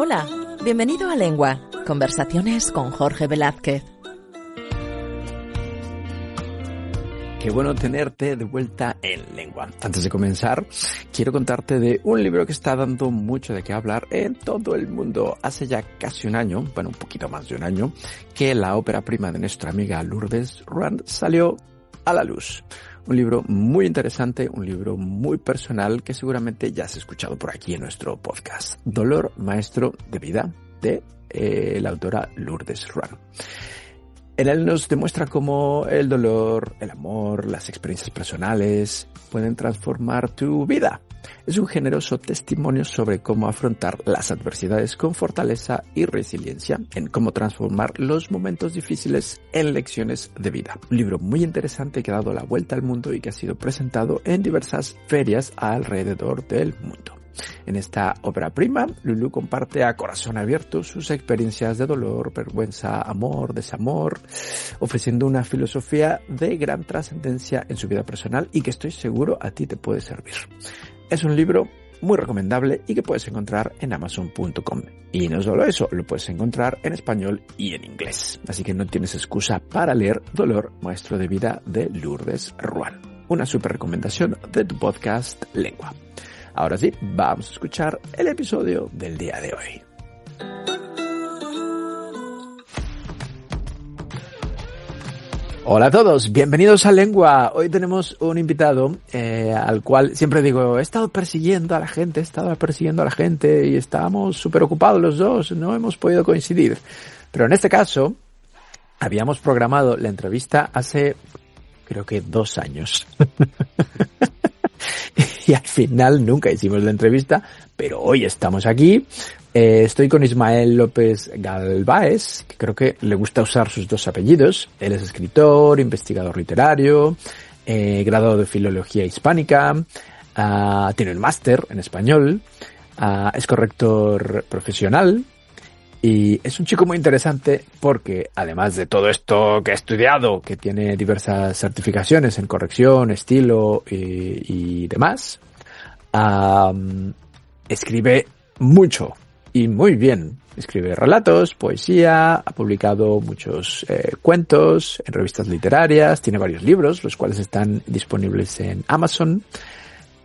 Hola, bienvenido a Lengua, conversaciones con Jorge Velázquez. Qué bueno tenerte de vuelta en Lengua. Antes de comenzar, quiero contarte de un libro que está dando mucho de qué hablar en todo el mundo. Hace ya casi un año, bueno, un poquito más de un año, que la ópera prima de nuestra amiga Lourdes Ruan salió a la luz. Un libro muy interesante, un libro muy personal que seguramente ya has escuchado por aquí en nuestro podcast. Dolor, maestro de vida, de la autora Lourdes Ruan. En él nos demuestra cómo el dolor, el amor, las experiencias personales pueden transformar tu vida. Es un generoso testimonio sobre cómo afrontar las adversidades con fortaleza y resiliencia, en cómo transformar los momentos difíciles en lecciones de vida. Un libro muy interesante que ha dado la vuelta al mundo y que ha sido presentado en diversas ferias alrededor del mundo. En esta ópera prima, Lulu comparte a corazón abierto sus experiencias de dolor, vergüenza, amor, desamor, ofreciendo una filosofía de gran trascendencia en su vida personal y que estoy seguro a ti te puede servir. Es un libro muy recomendable y que puedes encontrar en Amazon.com. Y no solo eso, lo puedes encontrar en español y en inglés. Así que no tienes excusa para leer Dolor, maestro de vida de Lourdes Ruan. Una súper recomendación de tu podcast Lengua. Ahora sí, vamos a escuchar el episodio del día de hoy. Hola a todos, bienvenidos a Lengua. Hoy tenemos un invitado al cual siempre digo, he estado persiguiendo a la gente y estábamos súper ocupados los dos, no hemos podido coincidir. Pero en este caso, habíamos programado la entrevista hace, creo que 2 años. Y al final nunca hicimos la entrevista, pero hoy estamos aquí. Estoy con Ismael López Galváez, que creo que le gusta usar sus 2 apellidos. Él es escritor, investigador literario, graduado de Filología Hispánica, tiene un máster en español, es corrector profesional. Y es un chico muy interesante porque, además de todo esto que ha estudiado, que tiene diversas certificaciones en corrección, estilo y demás, escribe mucho y muy bien. Escribe relatos, poesía, ha publicado muchos cuentos en revistas literarias, tiene varios libros, los cuales están disponibles en Amazon.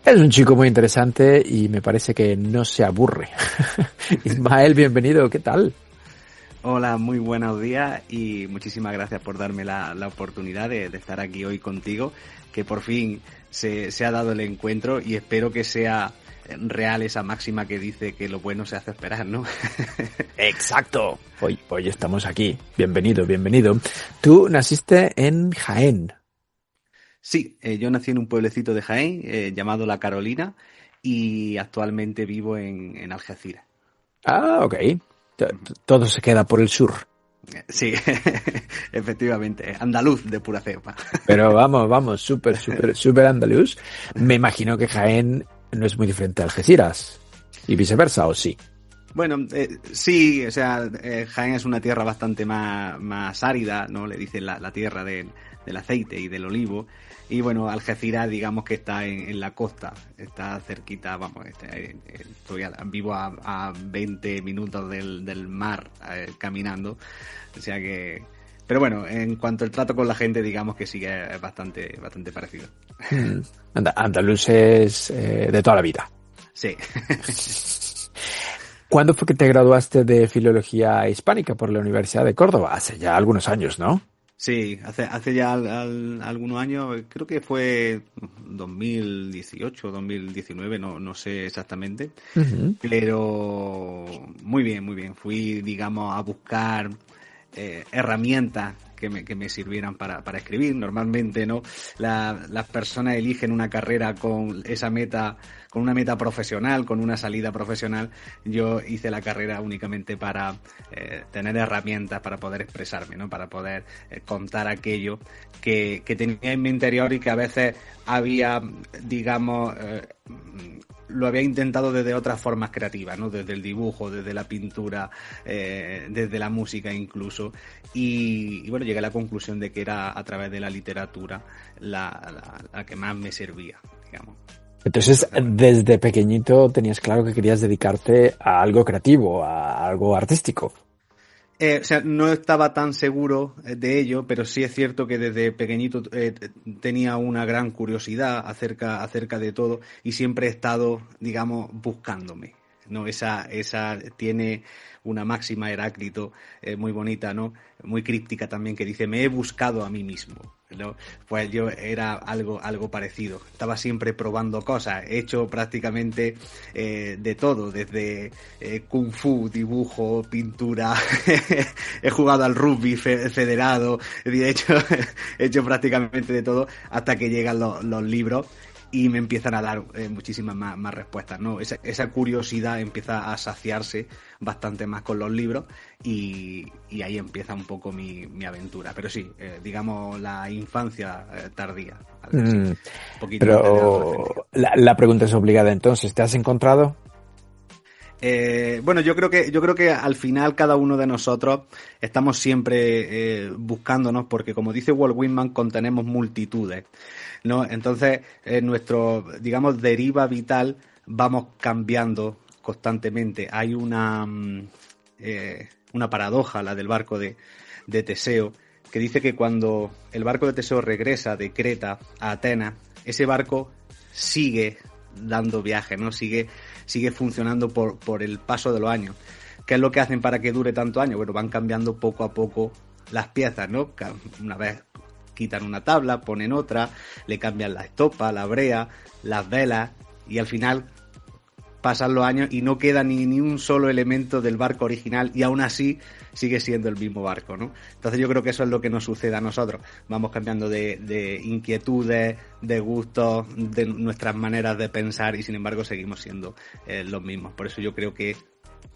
Es un chico muy interesante y me parece que no se aburre. Ismael, bienvenido, ¿qué tal? Hola, muy buenos días y muchísimas gracias por darme la oportunidad de estar aquí hoy contigo, que por fin se ha dado el encuentro y espero que sea real esa máxima que dice que lo bueno se hace esperar, ¿no? Exacto. Hoy estamos aquí. Bienvenido. Tú naciste en Jaén. Sí, yo nací en un pueblecito de Jaén llamado La Carolina y actualmente vivo en Algeciras. Ah, ok. Todo se queda por el sur. Sí, efectivamente, andaluz de pura cepa. Pero vamos, súper andaluz. Me imagino que Jaén no es muy diferente a Algeciras y viceversa, ¿o sí? Bueno, sí, o sea, Jaén es una tierra bastante más árida, ¿no? Le dicen la tierra del aceite y del olivo. Y bueno, Algeciras, digamos que está en la costa, está cerquita, vamos, vivo a 20 minutos del mar caminando, o sea que... Pero bueno, en cuanto al trato con la gente, digamos que sí que es bastante parecido. Andaluces de toda la vida. Sí. ¿Cuándo fue que te graduaste de Filología Hispánica por la Universidad de Córdoba? Hace ya algunos años, ¿no? Sí, hace ya algunos años, creo que fue 2018, 2019, no sé exactamente, pero muy bien. Fui, digamos, a buscar herramientas que me sirvieran para escribir. Normalmente, ¿no? Las personas eligen una carrera con esa meta, con una meta profesional, con una salida profesional. Yo hice la carrera únicamente para tener herramientas para poder expresarme, ¿no? Para poder contar aquello que tenía en mi interior y que a veces había, digamos, lo había intentado desde otras formas creativas, ¿no? Desde el dibujo, desde la pintura, desde la música incluso. Y bueno, llegué a la conclusión de que era a través de la literatura la que más me servía, digamos. Entonces, desde pequeñito tenías claro que querías dedicarte a algo creativo, a algo artístico. O sea, no estaba tan seguro de ello, pero sí es cierto que desde pequeñito tenía una gran curiosidad acerca de todo y siempre he estado, digamos, buscándome, ¿no? Esa tiene una máxima Heráclito muy bonita, ¿no? Muy críptica también, que dice: me he buscado a mí mismo, ¿no? Pues yo era algo parecido. Estaba siempre probando cosas. He hecho prácticamente de todo, desde kung fu, dibujo, pintura. He jugado al rugby federado. He hecho prácticamente de todo hasta que llegan los libros y me empiezan a dar muchísimas más respuestas, ¿no? Esa curiosidad empieza a saciarse bastante más con los libros y ahí empieza un poco mi aventura. Pero sí, digamos la infancia tardía. Un poquito pero la pregunta es obligada entonces, ¿te has encontrado? Bueno, yo creo que al final cada uno de nosotros estamos siempre buscándonos, porque como dice Walt Whitman, contenemos multitudes, ¿no? Entonces, nuestro, digamos, deriva vital vamos cambiando constantemente. Hay una paradoja, la del barco de Teseo, que dice que cuando el barco de Teseo regresa de Creta a Atenas, ese barco sigue dando viaje, ¿no? Sigue funcionando por el paso de los años. ¿Qué es lo que hacen para que dure tantos años? Bueno, van cambiando poco a poco las piezas, ¿no? Una vez quitan una tabla, ponen otra, le cambian la estopa, la brea, las velas, y al final pasan los años y no queda ni un solo elemento del barco original, y aún así sigue siendo el mismo barco, ¿no? Entonces yo creo que eso es lo que nos sucede a nosotros. Vamos cambiando de inquietudes, de gustos, de nuestras maneras de pensar, y sin embargo seguimos siendo los mismos. Por eso yo creo que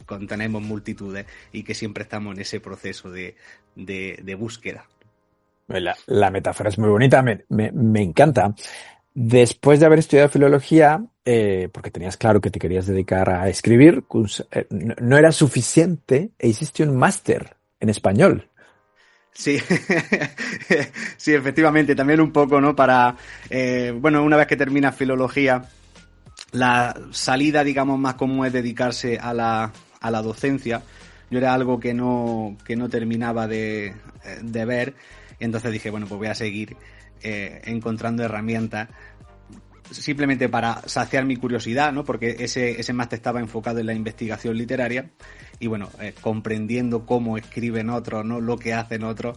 contenemos multitudes y que siempre estamos en ese proceso de búsqueda. La metáfora es muy bonita, me encanta. Después de haber estudiado filología, porque tenías claro que te querías dedicar a escribir, no era suficiente e hiciste un máster en español. Sí, sí, efectivamente, también un poco, ¿no? Para, bueno, una vez que terminas filología, la salida, digamos, más común es dedicarse a la docencia. Yo era algo que no terminaba de ver, y entonces dije, bueno, pues voy a seguir encontrando herramientas simplemente para saciar mi curiosidad, ¿no? Porque ese máster estaba enfocado en la investigación literaria y bueno, comprendiendo cómo escriben otros, ¿no? Lo que hacen otros,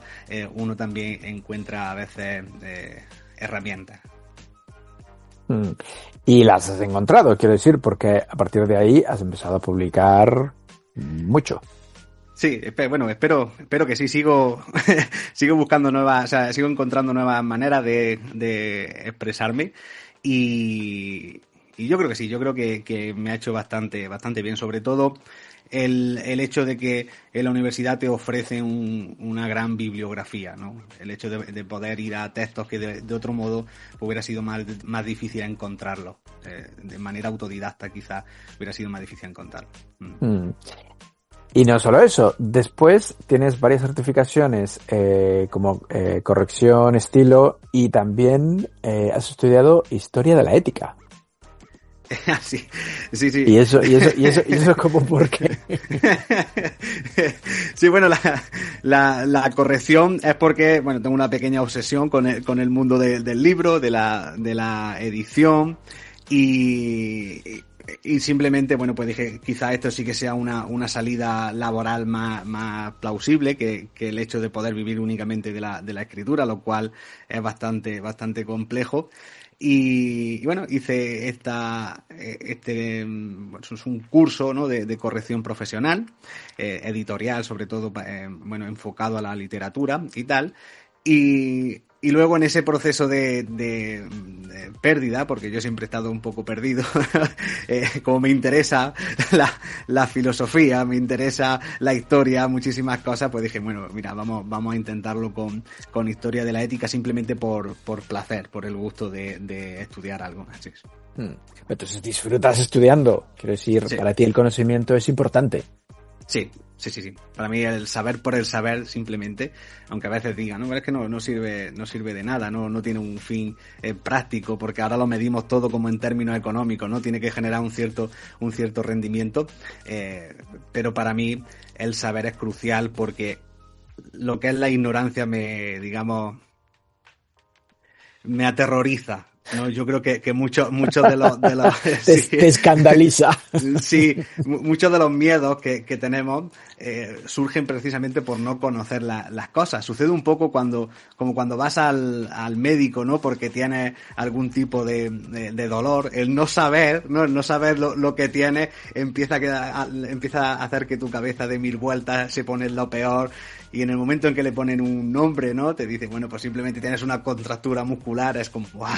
uno también encuentra a veces herramientas. Y las has encontrado, quiero decir, porque a partir de ahí has empezado a publicar mucho. Sí, bueno, espero que sí. Sigo buscando nuevas, o sea, sigo encontrando nuevas maneras de expresarme y yo creo que sí, yo creo que me ha hecho bastante bien, sobre todo el hecho de que en la universidad te ofrecen una gran bibliografía, ¿no? El hecho de poder ir a textos que de otro modo hubiera sido más difícil encontrarlos. De manera autodidacta quizás hubiera sido más difícil encontrarlos. Y no solo eso, después tienes varias certificaciones como corrección, estilo, y también has estudiado historia de la ética. Sí. Y eso como por qué. Sí, bueno, la corrección es porque, bueno, tengo una pequeña obsesión con el mundo del libro, de la edición y simplemente, bueno, pues dije, quizá esto sí que sea una salida laboral más plausible que el hecho de poder vivir únicamente de la escritura, lo cual es bastante complejo. Y bueno, hice es un curso, ¿no? de corrección profesional, editorial, sobre todo, bueno, enfocado a la literatura y tal. Y luego en ese proceso de pérdida, porque yo siempre he estado un poco perdido, como me interesa la filosofía, me interesa la historia, muchísimas cosas, pues dije, bueno, mira, vamos a intentarlo con historia de la ética simplemente por placer, por el gusto de estudiar algo. Así es. Entonces disfrutas estudiando, quiero decir, sí. Para ti el conocimiento es importante. Sí. Para mí el saber por el saber simplemente, aunque a veces digan, no, pero es que no sirve de nada, no tiene un fin práctico, porque ahora lo medimos todo como en términos económicos, ¿no? Tiene que generar un cierto rendimiento, pero para mí el saber es crucial porque lo que es la ignorancia me aterroriza. No, yo creo que muchos de los te escandaliza. Sí, muchos de los miedos que tenemos surgen precisamente por no conocer las cosas. Sucede un poco como cuando vas al médico, ¿no? Porque tienes algún tipo de dolor. El no saber, ¿no? El no saber lo que tienes empieza a hacer que tu cabeza dé 1000 vueltas, se pone lo peor. Y en el momento en que le ponen un nombre, ¿no? Te dicen, bueno, pues simplemente tienes una contractura muscular, es como, ¡guau!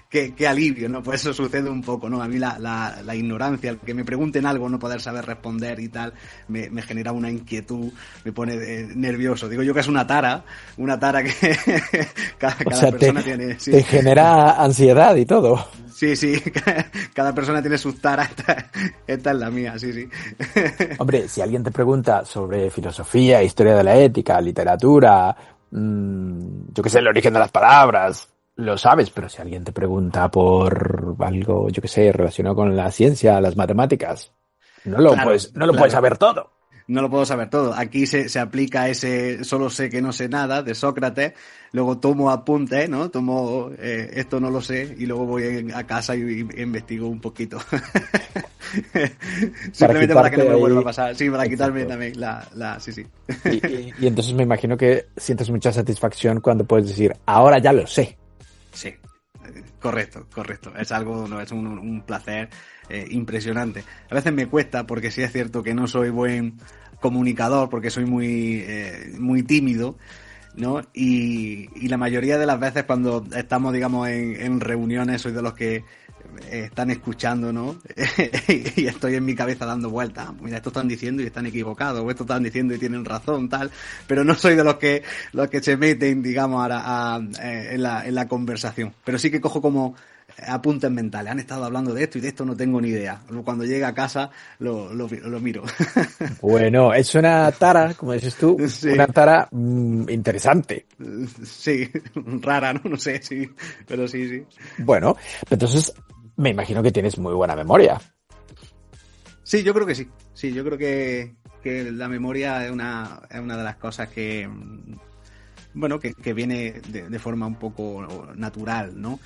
qué alivio, ¿no? Pues eso sucede un poco, ¿no? A mí la ignorancia, el que me pregunten algo, no poder saber responder y tal, me genera una inquietud, me pone nervioso. Digo yo que es una tara que cada persona tiene. Sí. Te genera ansiedad y todo. Sí, cada persona tiene sus taras, esta es la mía, sí. Hombre, si alguien te pregunta sobre filosofía, historia de la ética, literatura, yo qué sé, el origen de las palabras, lo sabes, pero si alguien te pregunta por algo, yo qué sé, relacionado con la ciencia, las matemáticas, no lo puedes saber todo. No lo puedo saber todo. Aquí se aplica ese solo sé que no sé nada de Sócrates, luego tomo apuntes, ¿no? Tomo esto no lo sé y luego voy a casa y investigo un poquito. Simplemente para que no me vuelva a pasar. Sí, para quitarme también sí. Y entonces me imagino que sientes mucha satisfacción cuando puedes decir, ahora ya lo sé. Sí, correcto. Es algo, no, es un placer impresionante. A veces me cuesta porque sí es cierto que no soy buen comunicador porque soy muy tímido, ¿no? Y la mayoría de las veces cuando estamos, digamos, en reuniones soy de los que están escuchando, ¿no? Y estoy en mi cabeza dando vueltas. Mira, esto están diciendo y están equivocados, o esto están diciendo y tienen razón, tal. Pero no soy de los que se meten, digamos, en la conversación. Pero sí que cojo como apuntes mentales. Han estado hablando de esto y de esto no tengo ni idea. Cuando llegue a casa lo miro. Bueno, es una tara, como dices tú, sí. Una tara interesante. Sí, rara, ¿no? No sé, sí, pero sí. Bueno, entonces me imagino que tienes muy buena memoria. Sí, yo creo que sí. Sí, yo creo que la memoria es una de las cosas que, bueno, que viene de forma un poco natural, ¿no?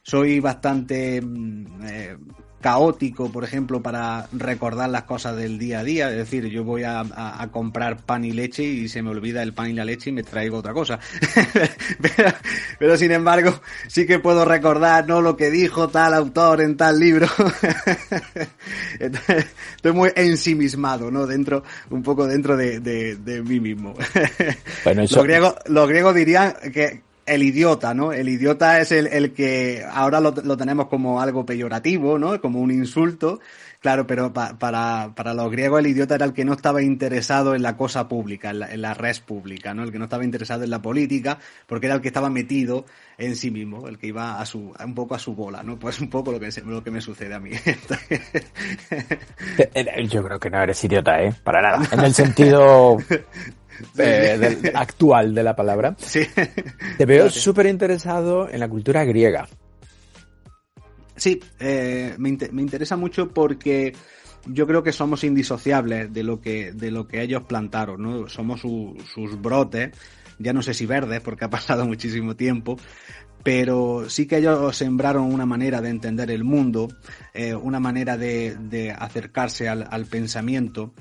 Soy bastante caótico, por ejemplo, para recordar las cosas del día a día. Es decir, yo voy a comprar pan y leche y se me olvida el pan y la leche y me traigo otra cosa. pero sin embargo, sí que puedo recordar, ¿no?, lo que dijo tal autor en tal libro. Estoy muy ensimismado, ¿no? Un poco dentro de mí mismo. Bueno, eso... Los griegos dirían que el idiota, ¿no? El idiota es el que ahora lo tenemos como algo peyorativo, ¿no? Como un insulto. Claro, pero para los griegos el idiota era el que no estaba interesado en la cosa pública, en la res pública, ¿no? El que no estaba interesado en la política, porque era el que estaba metido en sí mismo, el que iba un poco a su bola, ¿no? Pues un poco lo que me sucede a mí. Yo creo que no eres idiota, para nada. En el sentido... actual de la palabra. Sí. Te veo súper interesado en la cultura griega. Sí, me interesa mucho porque yo creo que somos indisociables de lo que ellos plantaron, ¿no? Somos sus brotes, ya no sé si verdes porque ha pasado muchísimo tiempo, pero sí que ellos sembraron una manera de entender el mundo, una manera de acercarse al pensamiento,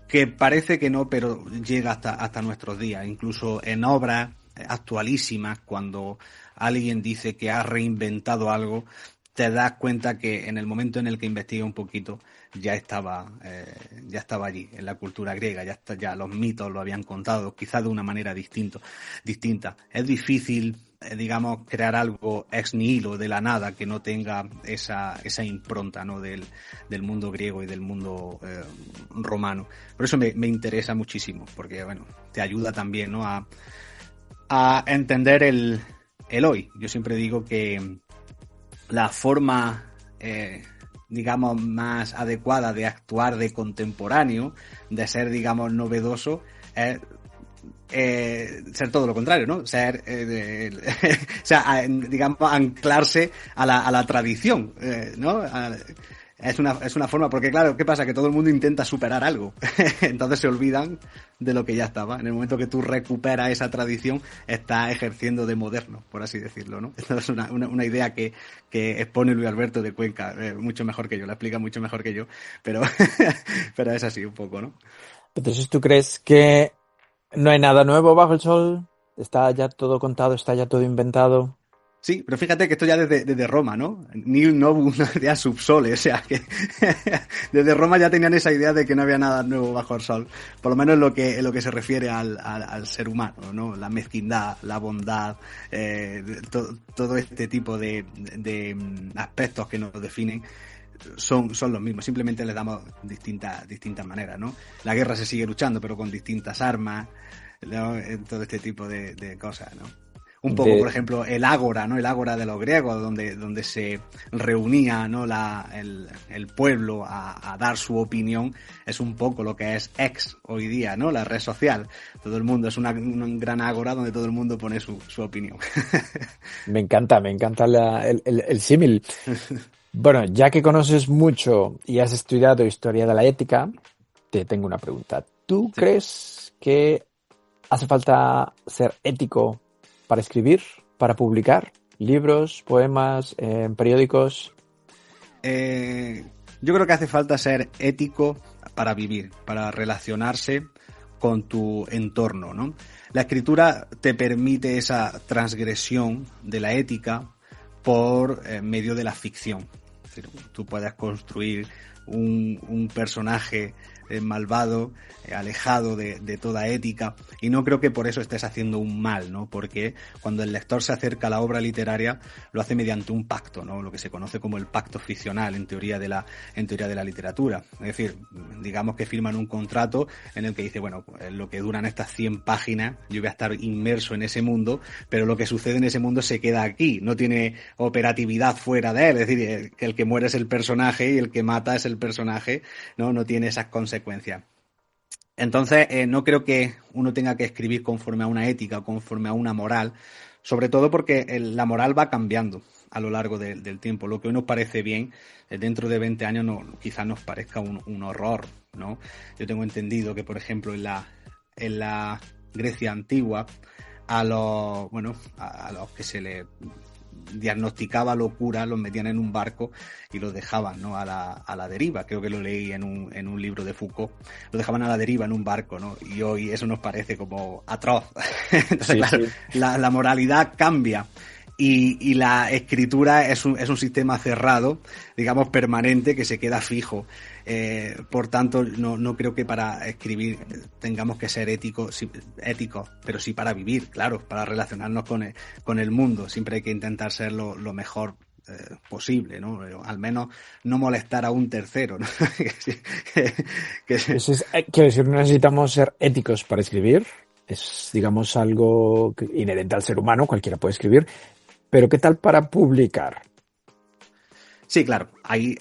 que parece que no, pero llega hasta nuestros días, incluso en obras actualísimas, cuando alguien dice que ha reinventado algo, te das cuenta que en el momento en el que investiga un poquito ya estaba allí, en la cultura griega, ya los mitos lo habían contado, quizás de una manera distinta. Es difícil, digamos, crear algo ex nihilo, de la nada, que no tenga esa impronta, ¿no?, del mundo griego y del mundo romano. Por eso me interesa muchísimo, porque, bueno, te ayuda también, ¿no?, a entender el hoy. Yo siempre digo que la forma digamos, más adecuada de actuar de contemporáneo, de ser, digamos, novedoso, es ser todo lo contrario, ¿no? Ser, o sea, digamos, anclarse a la tradición, ¿no? Es una forma, porque claro, ¿qué pasa? Que todo el mundo intenta superar algo, entonces se olvidan de lo que ya estaba. En el momento que tú recuperas esa tradición, estás ejerciendo de moderno, por así decirlo, ¿no? Esto es una idea que expone Luis Alberto de Cuenca, mucho mejor que yo, la explica mucho mejor que yo, pero, pero es así un poco, ¿no? Entonces, ¿tú crees que no hay nada nuevo bajo el sol? ¿Está ya todo contado? ¿Está ya todo inventado? Sí, pero fíjate que esto ya desde Roma, ¿no? Nihil novum idea subsole, o sea que desde Roma ya tenían esa idea de que no había nada nuevo bajo el sol, por lo menos en lo que se refiere al ser humano, ¿no? La mezquindad, la bondad, todo este tipo de aspectos que nos definen son los mismos, simplemente les damos distintas maneras, ¿no? La guerra se sigue luchando, pero con distintas armas, ¿no? Todo este tipo de cosas, ¿no? Un poco, por ejemplo, el ágora, ¿no? El ágora de los griegos, donde se reunía, ¿no? El pueblo a dar su opinión, es un poco lo que es X hoy día, ¿no? La red social. Todo el mundo es un gran ágora donde todo el mundo pone su opinión. Me encanta el símil. Bueno, ya que conoces mucho y has estudiado historia de la ética, te tengo una pregunta. ¿Tú crees que hace falta ser ético para escribir, para publicar libros, poemas, periódicos? Yo creo que hace falta ser ético para vivir, para relacionarse con tu entorno, ¿no? La escritura te permite esa transgresión de la ética por medio de la ficción. Es decir, tú puedes construir un personaje malvado, alejado de toda ética, y no creo que por eso estés haciendo un mal, ¿no? Porque cuando el lector se acerca a la obra literaria lo hace mediante un pacto, ¿no? Lo que se conoce como el pacto ficcional en teoría de la literatura. Es decir, digamos que firman un contrato en el que dice, bueno, pues lo que duran estas 100 páginas, yo voy a estar inmerso en ese mundo, pero lo que sucede en ese mundo se queda aquí, no tiene operatividad fuera de él, es decir, que el que muere es el personaje y el que mata es el personaje, no tiene esas consecuencias. Entonces, no creo que uno tenga que escribir conforme a una ética o conforme a una moral, sobre todo porque la moral va cambiando a lo largo del tiempo. Lo que hoy nos parece bien, dentro de 20 años quizás nos parezca un horror, ¿no? Yo tengo entendido que, por ejemplo, en la Grecia antigua, a los que se le diagnosticaba locura, los metían en un barco y los dejaban, ¿no? a la deriva. Creo que lo leí en un libro de Foucault. Los dejaban a la deriva en un barco, ¿no? Y hoy eso nos parece como atroz. Entonces, sí, claro, sí. La moralidad cambia. Y la escritura es un sistema cerrado, digamos, permanente, que se queda fijo. Por tanto, no creo que para escribir tengamos que ser éticos, pero sí para vivir, claro, para relacionarnos con el mundo. Siempre hay que intentar ser lo mejor posible, ¿no? Al menos no molestar a un tercero, ¿no? Quiero decir, no necesitamos ser éticos para escribir. Es, digamos, algo inherente al ser humano, cualquiera puede escribir. Pero ¿qué tal para publicar? Sí, claro. Ahí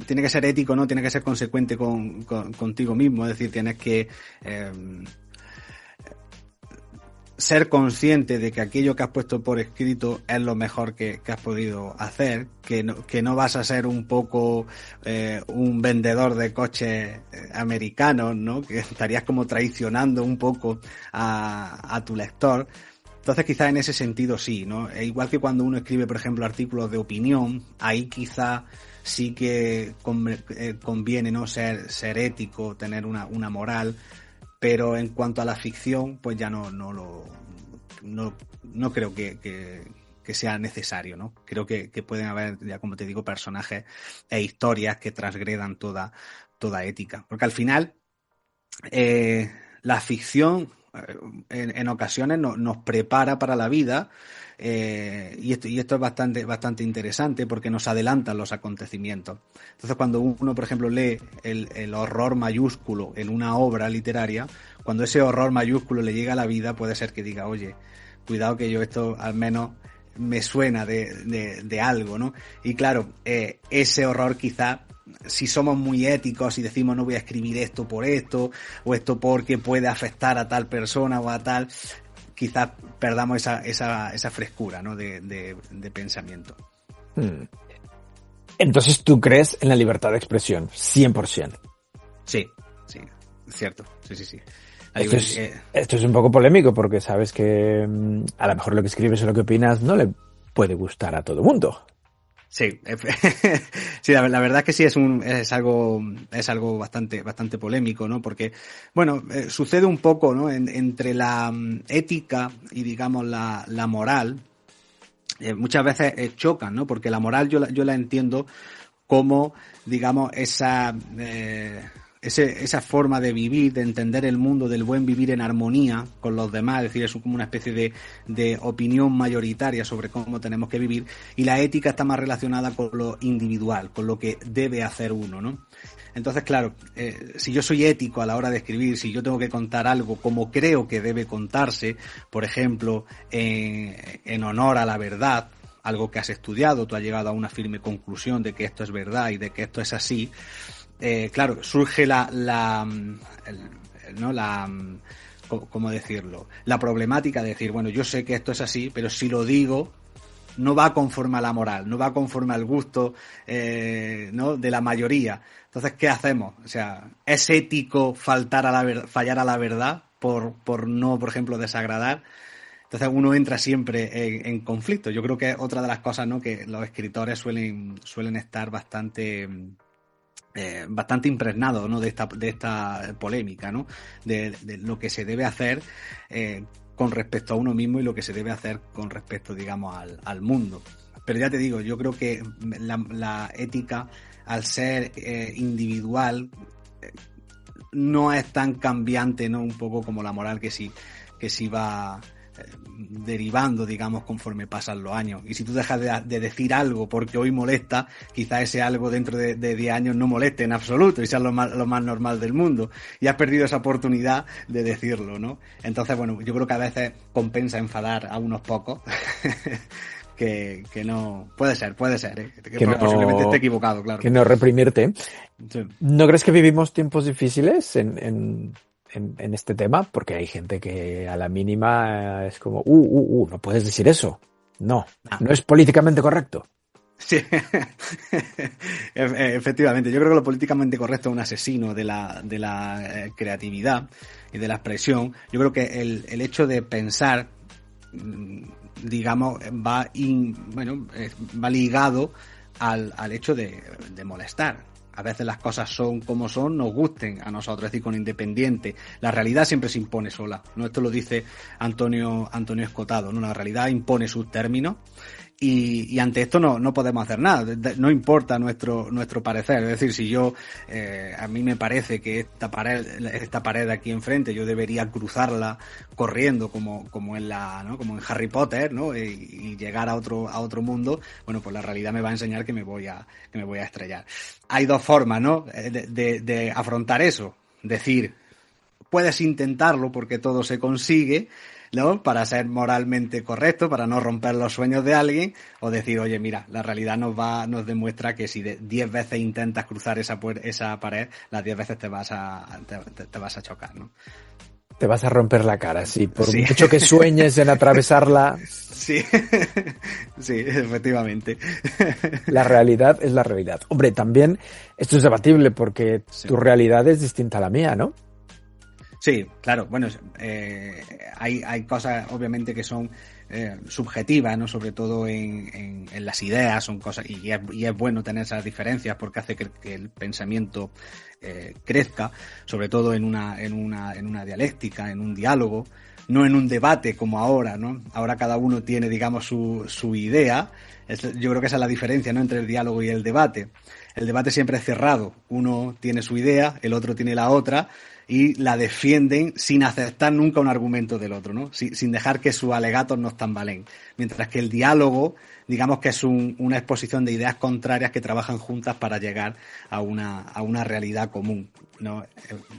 tiene que ser ético, ¿no? Tiene que ser consecuente contigo mismo. Es decir, tienes que ser consciente de que aquello que has puesto por escrito es lo mejor que has podido hacer, que no vas a ser un poco un vendedor de coches americanos, ¿no? Que estarías como traicionando un poco a tu lector. Entonces quizás en ese sentido sí, ¿no? E igual que cuando uno escribe, por ejemplo, artículos de opinión, ahí quizá sí que conviene, ¿no? Ser ético, tener una moral, pero en cuanto a la ficción, pues ya no creo que sea necesario, ¿no? Creo que pueden haber, ya como te digo, personajes e historias que transgredan toda ética. Porque al final, la ficción en ocasiones nos prepara para la vida, y esto es bastante interesante porque nos adelantan los acontecimientos. Entonces, cuando uno, por ejemplo, lee el horror mayúsculo en una obra literaria, cuando ese horror mayúsculo le llega a la vida, puede ser que diga, oye, cuidado que yo esto al menos me suena de algo, ¿no? Y claro, ese horror quizá, si somos muy éticos y decimos no voy a escribir esto por esto, o esto porque puede afectar a tal persona o a tal, quizás perdamos esa frescura, ¿no? de pensamiento. Entonces tú crees en la libertad de expresión, 100%. Sí, cierto, sí. Esto es un poco polémico porque sabes que a lo mejor lo que escribes o lo que opinas no le puede gustar a todo el mundo. Sí, sí, la verdad es que sí es algo bastante polémico, ¿no? Porque, bueno, sucede un poco, ¿no? Entre la ética y, digamos, la moral, muchas veces chocan, ¿no? Porque la moral yo la entiendo como, digamos, esa forma de vivir, de entender el mundo, del buen vivir en armonía con los demás, es decir, es como una especie de opinión mayoritaria sobre cómo tenemos que vivir, y la ética está más relacionada con lo individual, con lo que debe hacer uno, ¿no? Entonces, claro, si yo soy ético a la hora de escribir, si yo tengo que contar algo como creo que debe contarse, por ejemplo, en honor a la verdad, algo que has estudiado, tú has llegado a una firme conclusión de que esto es verdad y de que esto es así, claro, surge ¿cómo decirlo? La problemática de decir, bueno, yo sé que esto es así, pero si lo digo, no va conforme a la moral, no va conforme al gusto, ¿no? de la mayoría. Entonces, ¿qué hacemos? O sea, ¿es ético fallar a la verdad por no, por ejemplo, desagradar? Entonces uno entra siempre en conflicto. Yo creo que es otra de las cosas, ¿no? Que los escritores suelen estar bastante impregnado, ¿no? de esta polémica, ¿no? De lo que se debe hacer con respecto a uno mismo y lo que se debe hacer con respecto, digamos, al mundo. Pero ya te digo, yo creo que la ética, al ser individual, no es tan cambiante, ¿no? Un poco como la moral que sí va derivando, digamos, conforme pasan los años. Y si tú dejas de decir algo porque hoy molesta, quizá ese algo dentro de 10 años no moleste en absoluto y sea lo más normal del mundo. Y has perdido esa oportunidad de decirlo, ¿no? Entonces, bueno, yo creo que a veces compensa enfadar a unos pocos que no... Puede ser, que posiblemente esté equivocado, claro. Que no reprimirte. Sí. ¿No crees que vivimos tiempos difíciles en este tema? Porque hay gente que a la mínima es como, no puedes decir eso. No es políticamente correcto. Sí, efectivamente. Yo creo que lo políticamente correcto es un asesino de la creatividad y de la expresión. Yo creo que el hecho de pensar, digamos, va ligado al hecho de molestar. A veces las cosas son como son, nos gusten a nosotros, es decir, con independiente. La realidad siempre se impone sola, ¿no? Esto lo dice Antonio Escotado, ¿no? La realidad impone sus términos y ante esto no podemos hacer nada. No importa nuestro parecer. Es decir, si yo, a mí me parece que esta pared de aquí enfrente, yo debería cruzarla corriendo como en como en Harry Potter, ¿no? Y llegar a otro mundo, bueno, pues la realidad me va a enseñar que me voy a estrellar. Hay dos formas, ¿no? De afrontar eso. Decir, puedes intentarlo porque todo se consigue, ¿no? Para ser moralmente correcto, para no romper los sueños de alguien, o decir, oye, mira, la realidad nos demuestra que si 10 veces intentas cruzar esa pared, las 10 veces te vas a chocar, ¿no? Te vas a romper la cara, sí. Por mucho que sueñes en atravesarla. Sí, sí, efectivamente. La realidad es la realidad. Hombre, también esto es debatible porque tu realidad es distinta a la mía, ¿no? Sí, claro. Bueno, hay cosas obviamente que son subjetivas, ¿no? Sobre todo en las ideas, son cosas y es bueno tener esas diferencias porque hace que el pensamiento crezca, sobre todo en una dialéctica, en un diálogo, no en un debate como ahora, ¿no? Ahora cada uno tiene, digamos, su idea. Yo creo que esa es la diferencia, ¿no? Entre el diálogo y el debate. El debate siempre es cerrado. Uno tiene su idea, el otro tiene la otra y la defienden sin aceptar nunca un argumento del otro, ¿no? Sin dejar que sus alegatos nos tambalen. Mientras que el diálogo, digamos que es una exposición de ideas contrarias que trabajan juntas para llegar a una realidad común. ¿no?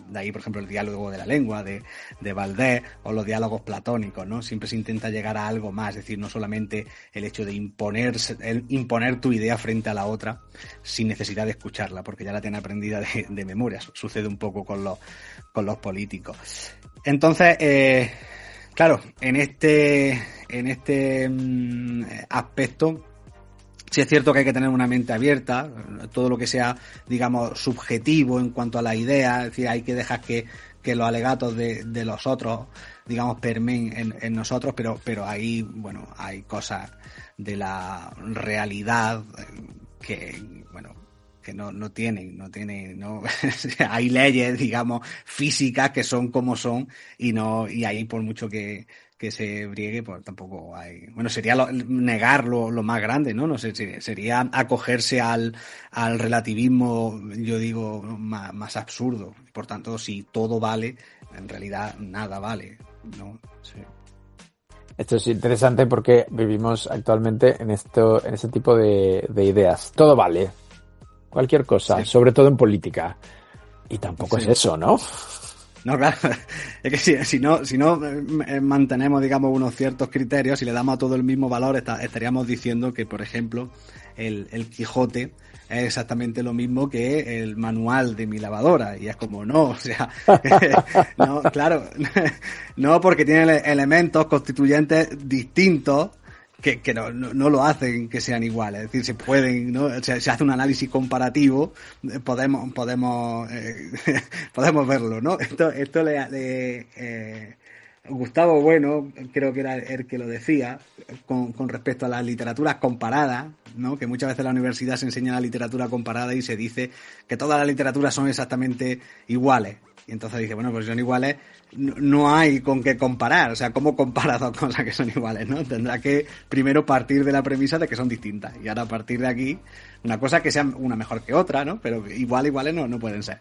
De ahí, por ejemplo, el diálogo de la lengua de Valdés, o los diálogos platónicos, ¿no? Siempre se intenta llegar a algo más, es decir, no solamente el hecho de imponer tu idea frente a la otra sin necesidad de escucharla, porque ya la tiene aprendida de memoria. Sucede un poco con los políticos. Entonces, claro, en este aspecto, sí es cierto que hay que tener una mente abierta, todo lo que sea, digamos, subjetivo en cuanto a la idea, es decir, hay que dejar que los alegatos de los otros, digamos, permeen en nosotros, pero ahí, bueno, hay cosas de la realidad que, bueno, que no tienen, hay leyes, digamos, físicas que son como son, y ahí por mucho que se briegue, pues tampoco hay... Bueno, sería negar lo más grande, ¿no? No sé, sería acogerse al relativismo, yo digo, más absurdo. Por tanto, si todo vale, en realidad nada vale, ¿no? Sí. Esto es interesante porque vivimos actualmente en ese tipo de ideas. Todo vale. Cualquier cosa, sí. Sobre todo en política. Y tampoco es eso, ¿no? No, claro, es que si no mantenemos, digamos, unos ciertos criterios, si le damos a todo el mismo valor, estaríamos diciendo que, por ejemplo, el Quijote es exactamente lo mismo que el manual de mi lavadora, y es como, no, o sea, no, claro, no, porque tiene elementos constituyentes distintos que no lo hacen que sean iguales, es decir, se pueden, ¿no? Se hace un análisis comparativo, podemos verlo, ¿no? Esto Gustavo Bueno, creo que era el que lo decía, con respecto a las literaturas comparadas, ¿no? Que muchas veces en la universidad se enseña la literatura comparada y se dice que todas las literaturas son exactamente iguales. Y entonces dice, bueno, pues si son iguales, no hay con qué comparar. O sea, ¿cómo comparas dos cosas que son iguales, no? Tendrá que primero partir de la premisa de que son distintas. Y ahora a partir de aquí, una cosa que sea una mejor que otra, ¿no? Pero iguales no pueden ser.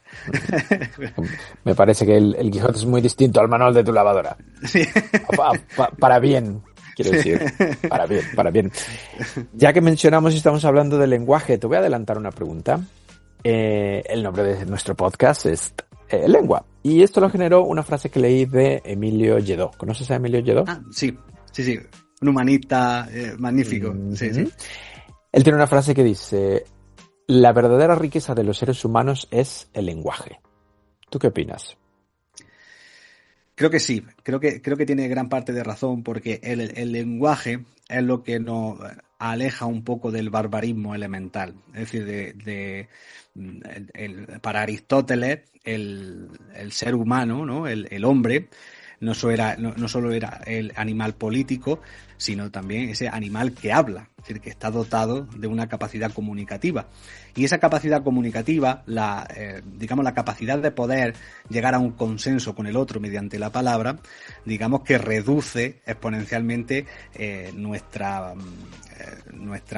Me parece que el Quijote es muy distinto al manual de tu lavadora. Sí. Para bien, quiero decir. Para bien. Ya que mencionamos y estamos hablando de lenguaje, te voy a adelantar una pregunta. El nombre de nuestro podcast es Lengua. Y esto lo generó una frase que leí de Emilio Lledó. ¿Conoces a Emilio Lledó? Ah, sí. Un humanista magnífico. Sí. Él tiene una frase que dice: la verdadera riqueza de los seres humanos es el lenguaje. ¿Tú qué opinas? Creo que sí. Creo que tiene gran parte de razón, porque el lenguaje es lo que nos aleja un poco del barbarismo elemental. Es decir, para Aristóteles, el ser humano, ¿no? El hombre, no solo era el animal político, sino también ese animal que habla, es decir, que está dotado de una capacidad comunicativa. Y esa capacidad comunicativa, digamos, la capacidad de poder llegar a un consenso con el otro mediante la palabra, digamos que reduce exponencialmente nuestra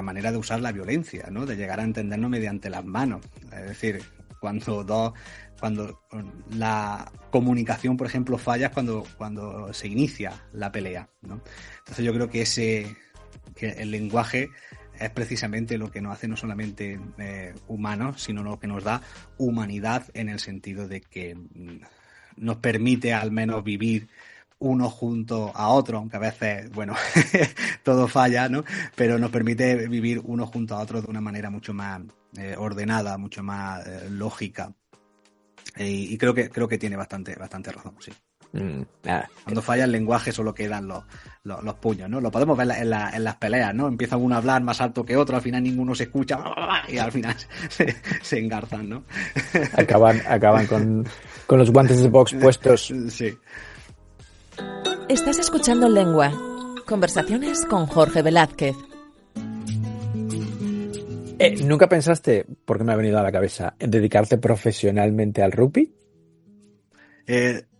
manera de usar la violencia, ¿no? De llegar a entendernos mediante las manos. Es decir, cuando la comunicación, por ejemplo, falla, es cuando se inicia la pelea, ¿no? Entonces yo creo que el lenguaje es precisamente lo que nos hace no solamente humanos, sino lo que nos da humanidad, en el sentido de que nos permite al menos vivir uno junto a otro, aunque a veces, bueno, todo falla, ¿no? Pero nos permite vivir uno junto a otro de una manera mucho más ordenada, mucho más lógica. Y creo que tiene bastante razón, sí. Cuando falla el lenguaje solo quedan los puños, ¿no? Lo podemos ver en las peleas, ¿no? Empieza uno a hablar más alto que otro, al final ninguno se escucha y al final se engarzan, ¿no? Acaban con los guantes de box puestos. Sí. Estás escuchando Lengua. Conversaciones con Jorge Velázquez. ¿Nunca pensaste, porque me ha venido a la cabeza, en dedicarte profesionalmente al rugby?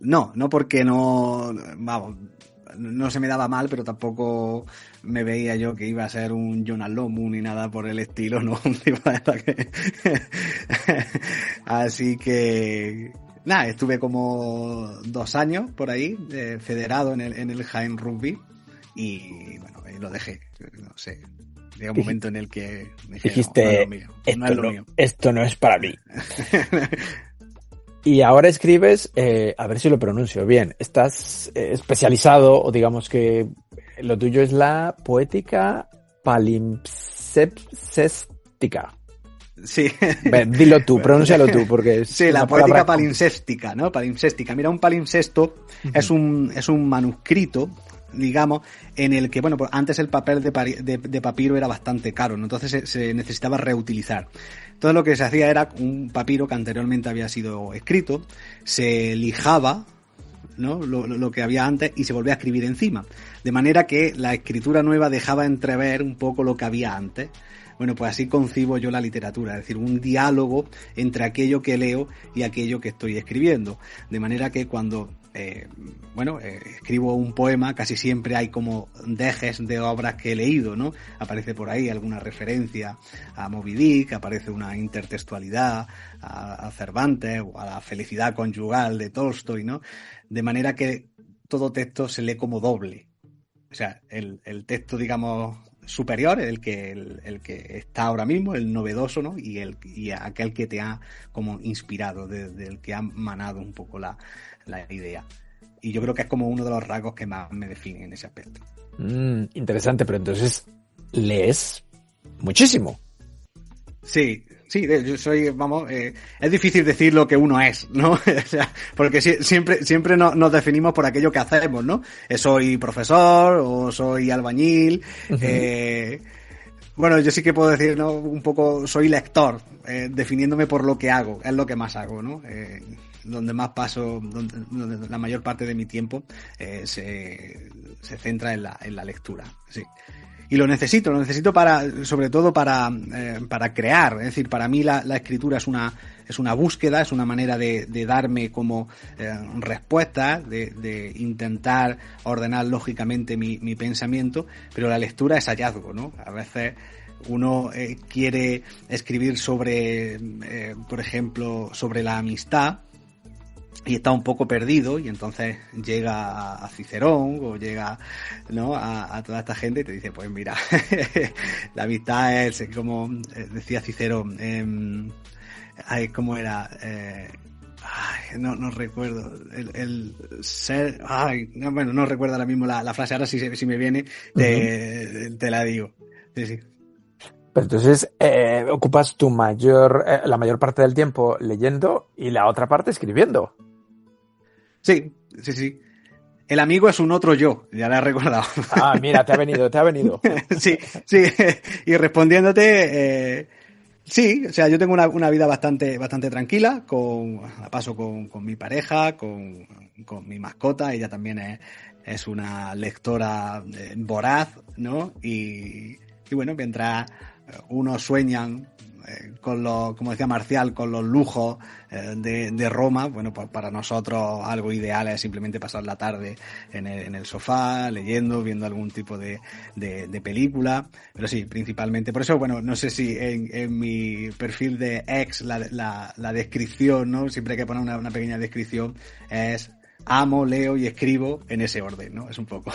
No porque no se me daba mal, pero tampoco me veía yo que iba a ser un Jonas Lomu ni nada por el estilo, ¿no? Así que nada, estuve como 2 años por ahí, federado en el Jaén Rugby, y bueno, lo dejé, no sé. Llega un momento en el que me dijiste, esto no es para mí. Y ahora escribes, a ver si lo pronuncio bien, estás especializado, o digamos que lo tuyo es la poética palimpsestica. Sí. Dilo tú, pronúncialo tú, porque es sí, la poética palimpséstica, ¿no? Palimpséstica. Mira, un palimpsesto es un manuscrito, digamos, en el que, bueno, pues antes el papel de papiro era bastante caro, ¿no? Entonces se necesitaba reutilizar. Entonces lo que se hacía era un papiro que anteriormente había sido escrito, se lijaba, ¿no? Lo que había antes y se volvía a escribir encima. De manera que la escritura nueva dejaba entrever un poco lo que había antes. Bueno, pues así concibo yo la literatura, es decir, un diálogo entre aquello que leo y aquello que estoy escribiendo. De manera que cuando escribo un poema, casi siempre hay como dejes de obras que he leído, ¿no? Aparece por ahí alguna referencia a Moby Dick, aparece una intertextualidad a Cervantes o a la felicidad conyugal de Tolstoy, ¿no? De manera que todo texto se lee como doble. O sea, el texto, digamos, superior, el que está ahora mismo, el novedoso, ¿no? Y aquel que te ha como inspirado, del que ha manado un poco la idea. Y yo creo que es como uno de los rasgos que más me definen en ese aspecto. Interesante, pero entonces lees muchísimo. Sí, yo soy, es difícil decir lo que uno es, ¿no? O sea, porque siempre nos definimos por aquello que hacemos, ¿no? Soy profesor o soy albañil. Uh-huh. Bueno, yo sí que puedo decir, ¿no? Un poco, soy lector, definiéndome por lo que hago, es lo que más hago, ¿no? Donde más paso, donde la mayor parte de mi tiempo se centra en la lectura, sí. Y lo necesito sobre todo para crear. Es decir, para mí la escritura es una búsqueda, es una manera de darme como respuestas, de intentar ordenar lógicamente mi pensamiento, pero la lectura es hallazgo, ¿no? A veces uno quiere escribir sobre, por ejemplo, sobre la amistad, y está un poco perdido, y entonces llega a Cicerón o llega, ¿no? a toda esta gente y te dice, pues mira, la amistad es como decía Cicerón, ¿cómo era? No recuerdo el ser, no recuerdo ahora mismo la frase, ahora si me viene te la digo. Sí. Pero entonces ocupas la mayor parte del tiempo leyendo y la otra parte escribiendo. Sí. El amigo es un otro yo, ya lo he recordado. Ah, mira, te ha venido. Sí. Y respondiéndote, sí, o sea, yo tengo una vida bastante tranquila, paso con mi pareja, con mi mascota, ella también es una lectora voraz, ¿no? Y bueno, mientras unos sueñan como decía Marcial, con los lujos de Roma, bueno, pues para nosotros algo ideal es simplemente pasar la tarde en el sofá, leyendo, viendo algún tipo de película, pero sí, principalmente. Por eso, bueno, no sé si en mi perfil de X la descripción, ¿no? Siempre hay que poner una pequeña descripción, es amo, leo y escribo en ese orden, ¿no? Es un poco.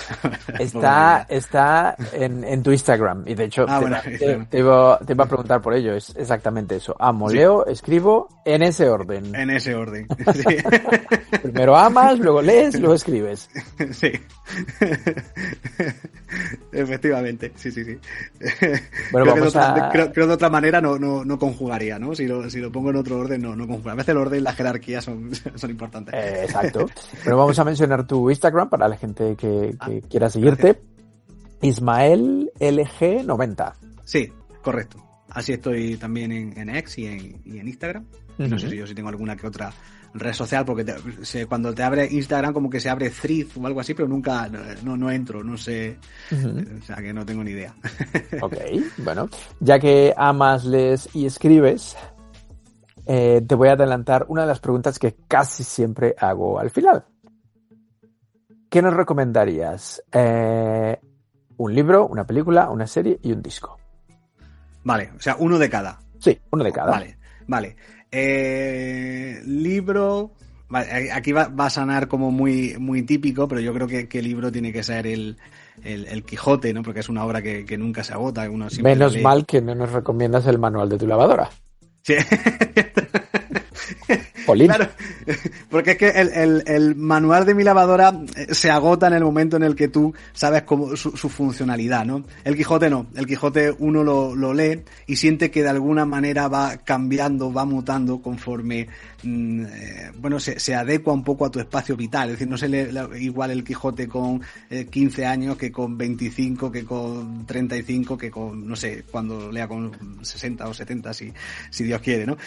Está en tu Instagram, y de hecho te iba a preguntar por ello, es exactamente eso. Amo, sí. Leo, escribo en ese orden. En ese orden, sí. Primero amas, luego lees, luego escribes. Sí. Efectivamente, sí. Bueno, creo que de otra manera no conjugaría, ¿no? Si lo pongo en otro orden, no conjuga. A veces el orden y la jerarquía son importantes. Exacto. Pero vamos a mencionar tu Instagram para la gente que quiera seguirte. IsmaelLG90. Sí, correcto. Así estoy también en X y en Instagram. Uh-huh. No sé si yo tengo alguna que otra red social, porque cuando te abre Instagram como que se abre Thread o algo así, pero nunca no entro, no sé. Uh-huh. O sea que no tengo ni idea. Ok, bueno. Ya que amas, lees y escribes, te voy a adelantar una de las preguntas que casi siempre hago al final. ¿Qué nos recomendarías? Un libro, una película, una serie y un disco. Vale, o sea, uno de cada. Sí, uno de cada. Vale. Libro. Vale, aquí va a sonar como muy, muy típico, pero yo creo que el libro tiene que ser el Quijote, ¿no? Porque es una obra que nunca se agota. Menos mal que no nos recomiendas el manual de tu lavadora. Sí. Polín. Claro, Porque es que el manual de mi lavadora se agota en el momento en el que tú sabes cómo su funcionalidad, ¿no? El Quijote no. El Quijote uno lo lee y siente que de alguna manera va cambiando, va mutando conforme, se adecua un poco a tu espacio vital. Es decir, no se lee igual el Quijote con 15 años que con 25, que con 35, que con, no sé, cuando lea con 60 o 70, si Dios quiere, ¿no?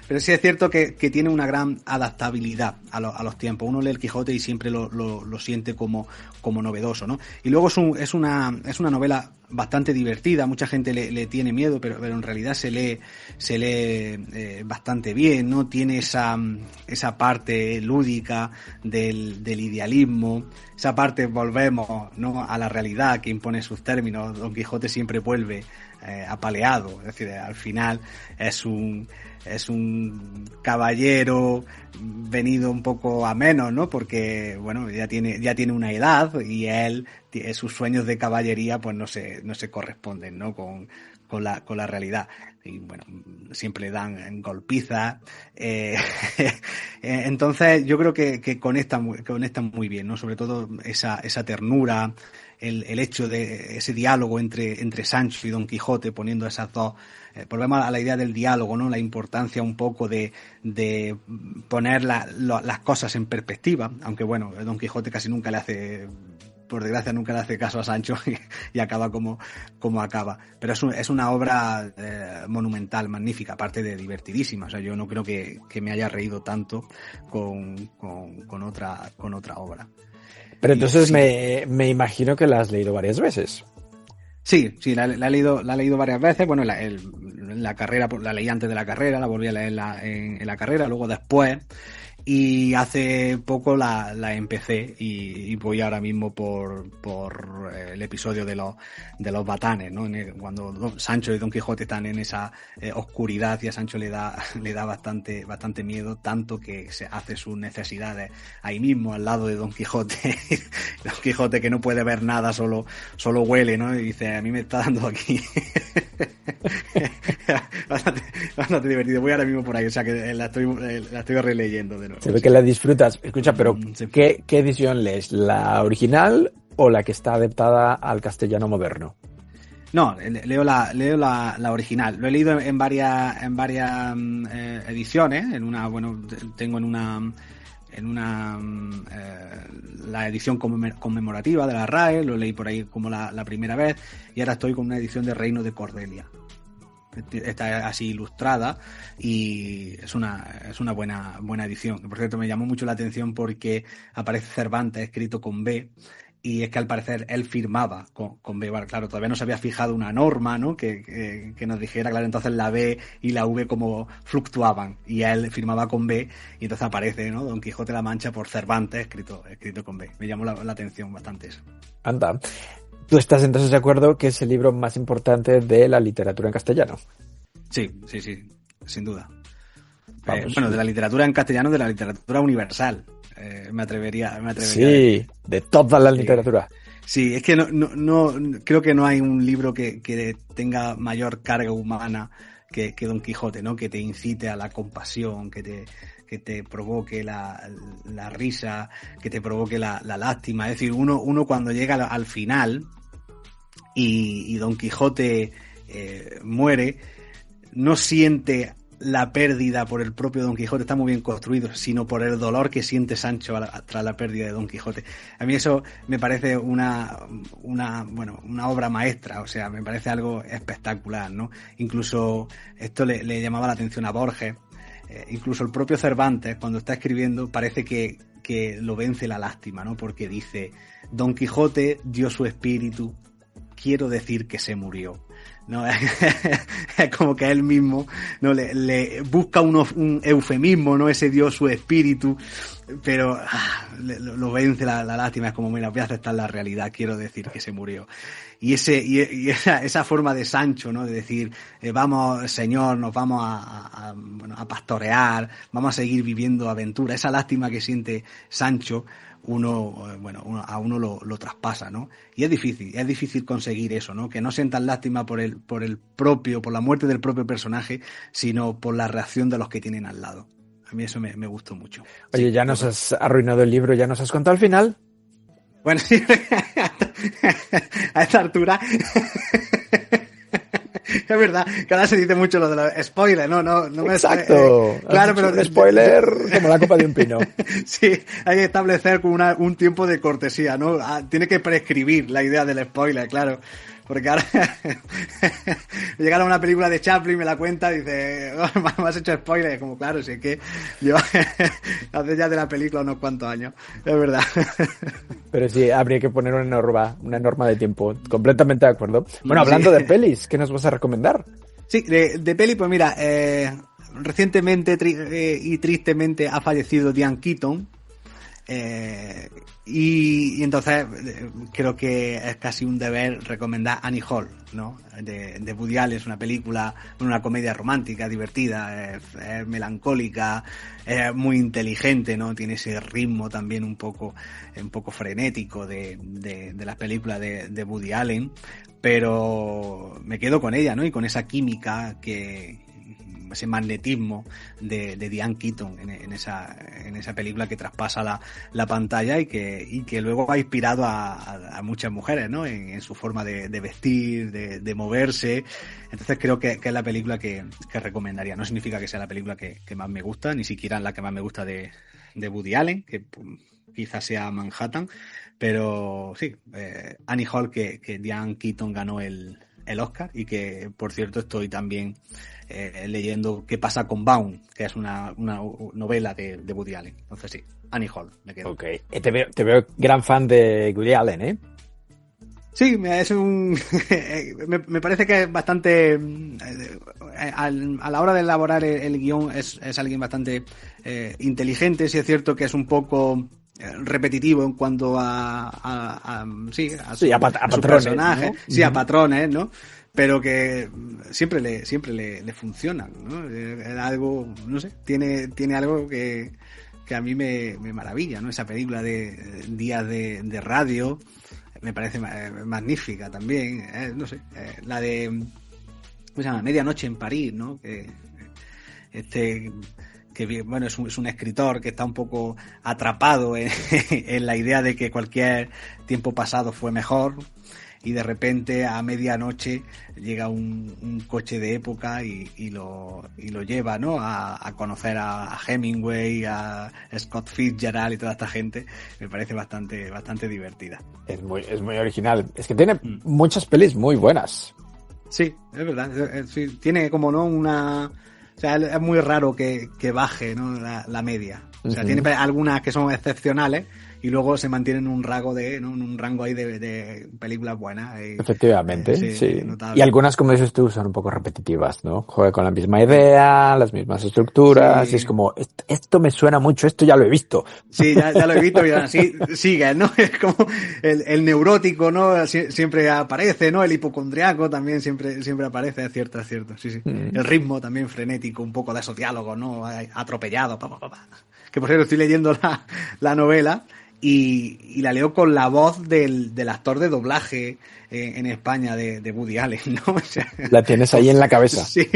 Pero sí es cierto que tiene una gran adaptabilidad a los tiempos. Uno lee el Quijote y siempre lo siente como novedoso, ¿no? Y luego es una novela bastante divertida. Mucha gente le tiene miedo, pero en realidad se lee bastante bien, ¿no? Tiene esa parte lúdica del idealismo, esa parte, volvemos, ¿no?, a la realidad que impone sus términos. Don Quijote siempre vuelve apaleado, es decir, al final es un caballero venido un poco a menos, ¿no? Porque, bueno, ya tiene una edad y sus sueños de caballería pues no se corresponden, ¿no?, con la realidad. Y bueno, siempre dan golpizas. Entonces yo creo que conectan muy bien, ¿no? Sobre todo esa ternura, el hecho de ese diálogo entre Sancho y Don Quijote, poniendo esas dos. Volvemos a la idea del diálogo, ¿no? La importancia un poco de poner las cosas en perspectiva, aunque bueno, Don Quijote casi nunca le hace, por desgracia, nunca le hace caso a Sancho y acaba como acaba. Pero es una obra monumental, magnífica, aparte de divertidísima. O sea, yo no creo que me haya reído tanto con otra obra. Pero entonces sí. me imagino que la has leído varias veces. Sí, la he leído varias veces. Bueno, en la carrera, la leí antes de la carrera, la volví a leer en la carrera, luego después. Y hace poco la empecé y voy ahora mismo por el episodio de los batanes, ¿no? Cuando Sancho y Don Quijote están en esa oscuridad y a Sancho le da bastante miedo, tanto que se hace sus necesidades ahí mismo al lado de Don Quijote. Don Quijote, que no puede ver nada, solo huele, ¿no? Y dice, a mí me está dando aquí. bastante divertido. Voy ahora mismo por ahí, o sea que la estoy releyendo de nuevo. Se ve que la disfrutas. Escucha, pero Sí. ¿qué edición lees? ¿La original o la que está adaptada al castellano moderno? No, leo la original. Lo he leído en varias ediciones. Tengo la edición conmemorativa de la RAE, lo leí por ahí como la primera vez, y ahora estoy con una edición de Reino de Cordelia. Está así ilustrada y es una buena edición. Por cierto, me llamó mucho la atención porque aparece Cervantes escrito con B, y es que al parecer él firmaba con B. Bueno, claro, todavía no se había fijado una norma, ¿no?, que nos dijera, claro, entonces la B y la V como fluctuaban, y él firmaba con B, y entonces aparece, ¿no?, Don Quijote de la Mancha por Cervantes escrito con B. Me llamó la atención bastante eso. Anda. ¿Tú estás entonces de acuerdo que es el libro más importante de la literatura en castellano? Sí, sin duda. Vamos. De la literatura en castellano, de la literatura universal. Me atrevería Sí, de toda la literatura. Sí, es que no creo que no hay un libro que tenga mayor carga humana que Don Quijote, ¿no? Que te incite a la compasión, que te provoque la risa, que te provoque la lástima. Es decir, uno cuando llega al final y Don Quijote muere, no siente la pérdida por el propio Don Quijote, está muy bien construido, sino por el dolor que siente Sancho tras la pérdida de Don Quijote. A mí eso me parece una obra maestra, o sea, me parece algo espectacular, ¿no? Incluso esto le llamaba la atención a Borges. Incluso el propio Cervantes, cuando está escribiendo, parece que lo vence la lástima, ¿no? Porque dice, Don Quijote dio su espíritu, quiero decir que se murió. No, es como que él mismo no le busca un eufemismo, ¿no? Ese dio su espíritu, pero lo vence la lástima. Es como, mira, voy a aceptar la realidad, quiero decir que se murió. Y esa forma de Sancho, ¿no? De decir, vamos, señor, nos vamos a pastorear, vamos a seguir viviendo aventura. Esa lástima que siente Sancho, a uno lo traspasa, ¿no? Y es difícil conseguir eso, ¿no? Que no sientan lástima por la muerte del propio personaje, sino por la reacción de los que tienen al lado. a mí eso me gustó mucho. Oye, sí, ya nos has arruinado el libro, ya nos has contado el final. Bueno, sí, a esta altura... Es verdad, que ahora se dice mucho lo de los spoilers, no me... Exacto. Claro, pero... Un spoiler como la copa de un pino. Sí, hay que establecer como un tiempo de cortesía, ¿no? Tiene que prescribir la idea del spoiler, claro. Porque ahora llegar a una película de Chaplin, me la cuenta y dice, oh, me has hecho spoiler. Como, claro, si es que yo hace ya de la película unos cuantos años. Es verdad. Pero sí, habría que poner una norma de tiempo. Completamente de acuerdo. Bueno, hablando de pelis, ¿qué nos vas a recomendar? Sí, de peli, pues mira, recientemente y tristemente ha fallecido Diane Keaton. Y entonces creo que es casi un deber recomendar Annie Hall, ¿no? De Woody Allen. Es una película, una comedia romántica, divertida, es melancólica, es muy inteligente, ¿no? Tiene ese ritmo también un poco frenético de las películas de Woody Allen, pero me quedo con ella, ¿no? Y con esa química ese magnetismo de Diane Keaton en esa película que traspasa la pantalla y que luego ha inspirado a muchas mujeres, ¿no? En su forma de vestir, de moverse. Entonces creo que es la película que recomendaría. No significa que sea la película que más me gusta, ni siquiera la que más me gusta de Woody Allen, que quizás sea Manhattan, pero sí, Annie Hall, que Diane Keaton ganó el Oscar, y que por cierto estoy también leyendo ¿Qué pasa con Baum?, que es una novela de Woody Allen. Entonces sí, Annie Hall, me quedo. Ok, te veo gran fan de Woody Allen, ¿eh? Sí, es me parece que es bastante a la hora de elaborar el guión es alguien bastante inteligente. Sí es cierto que es un poco repetitivo en cuanto a su personaje, ¿no? Sí, a patrones, ¿no? Pero que siempre le funcionan, ¿no? Es algo, no sé, tiene algo que a mí me maravilla, ¿no? Esa película de Días de radio me parece magnífica también, no sé, la de, ¿cómo se llama? Medianoche en París, ¿no? Que bueno, es un escritor que está un poco atrapado en la idea de que cualquier tiempo pasado fue mejor, y de repente a medianoche llega un coche de época y lo lleva, ¿no? A conocer a Hemingway, a Scott Fitzgerald y toda esta gente. Me parece bastante divertida. Es muy original. Es que tiene muchas pelis muy buenas. Sí, es verdad. Sí, tiene como, ¿no? O sea, es muy raro que baje, ¿no? la media. O sea, tiene algunas que son excepcionales y luego se mantienen en un rango ahí de películas buenas. Efectivamente, sí. Notable. Y algunas, como dices tú, son un poco repetitivas, ¿no? Juega con la misma idea, las mismas estructuras, y es como, esto me suena mucho, esto ya lo he visto. Sí, ya lo he visto, y así sigue, ¿no? Es como el neurótico, ¿no? Siempre aparece, ¿no? El hipocondriaco también siempre aparece, es cierto. Sí. El ritmo también frenético, un poco de esos diálogos, ¿no? Atropellado, Que por cierto, estoy leyendo la novela y la leo con la voz del actor de doblaje en España de Woody Allen, ¿no? O sea, la tienes ahí en la cabeza. Sí,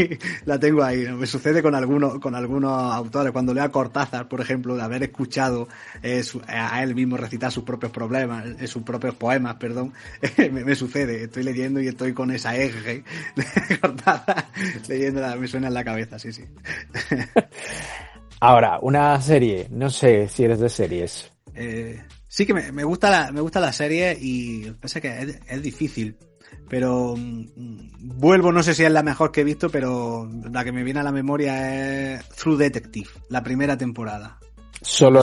la tengo ahí, ¿no? Me sucede con algunos autores. Cuando leo a Cortázar, por ejemplo, de haber escuchado a él mismo recitar sus propios sus propios poemas, perdón, me sucede. Estoy leyendo y estoy con esa eje de Cortázar leyéndola, me suena en la cabeza, sí. Ahora, una serie, no sé si eres de series. Sí que me gusta la serie, y pasa que es difícil, pero vuelvo, no sé si es la mejor que he visto, pero la que me viene a la memoria es True Detective, la primera temporada. Solo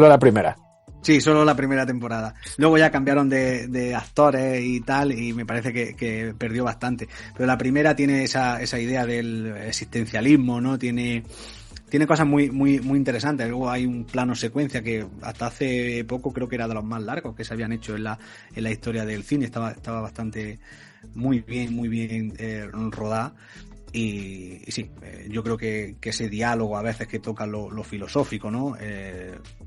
la primera. Sí, solo la primera temporada. Luego ya cambiaron de actores y tal, y me parece que perdió bastante. Pero la primera tiene esa idea del existencialismo, ¿no? Tiene cosas muy interesantes. Luego hay un plano secuencia que hasta hace poco creo que era de los más largos que se habían hecho en la historia del cine. Estaba bastante muy bien rodada. Y sí, yo creo que ese diálogo a veces que toca lo filosófico, ¿no?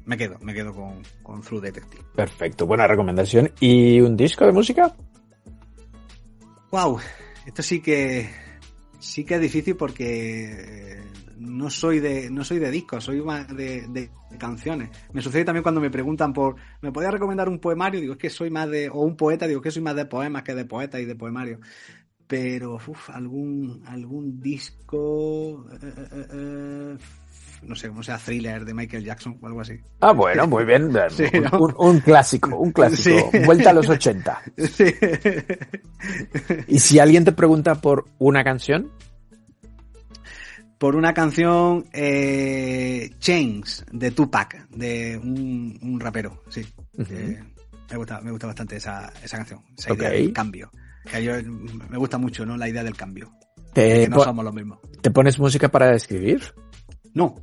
Me quedo con True Detective. Perfecto, buena recomendación. ¿Y un disco de música? Wow, esto sí que es difícil porque no soy de discos, soy más de canciones. Me sucede también cuando me preguntan ¿me podías recomendar un poemario? Digo, es que soy más o un poeta, digo que soy más de poemas que de poetas y de poemarios. Pero, algún disco, no sé, como sea Thriller de Michael Jackson o algo así. Ah, bueno, muy bien. Sí, ¿no? un clásico. Sí. Vuelta a los 80. Sí. ¿Y si alguien te pregunta por una canción? Por una canción, Chains, de Tupac, de un rapero, sí. Uh-huh. Me gusta bastante esa canción, esa idea del cambio. Que me gusta mucho, ¿no? La idea del cambio. Que no somos los mismos. ¿Te pones música para escribir? No.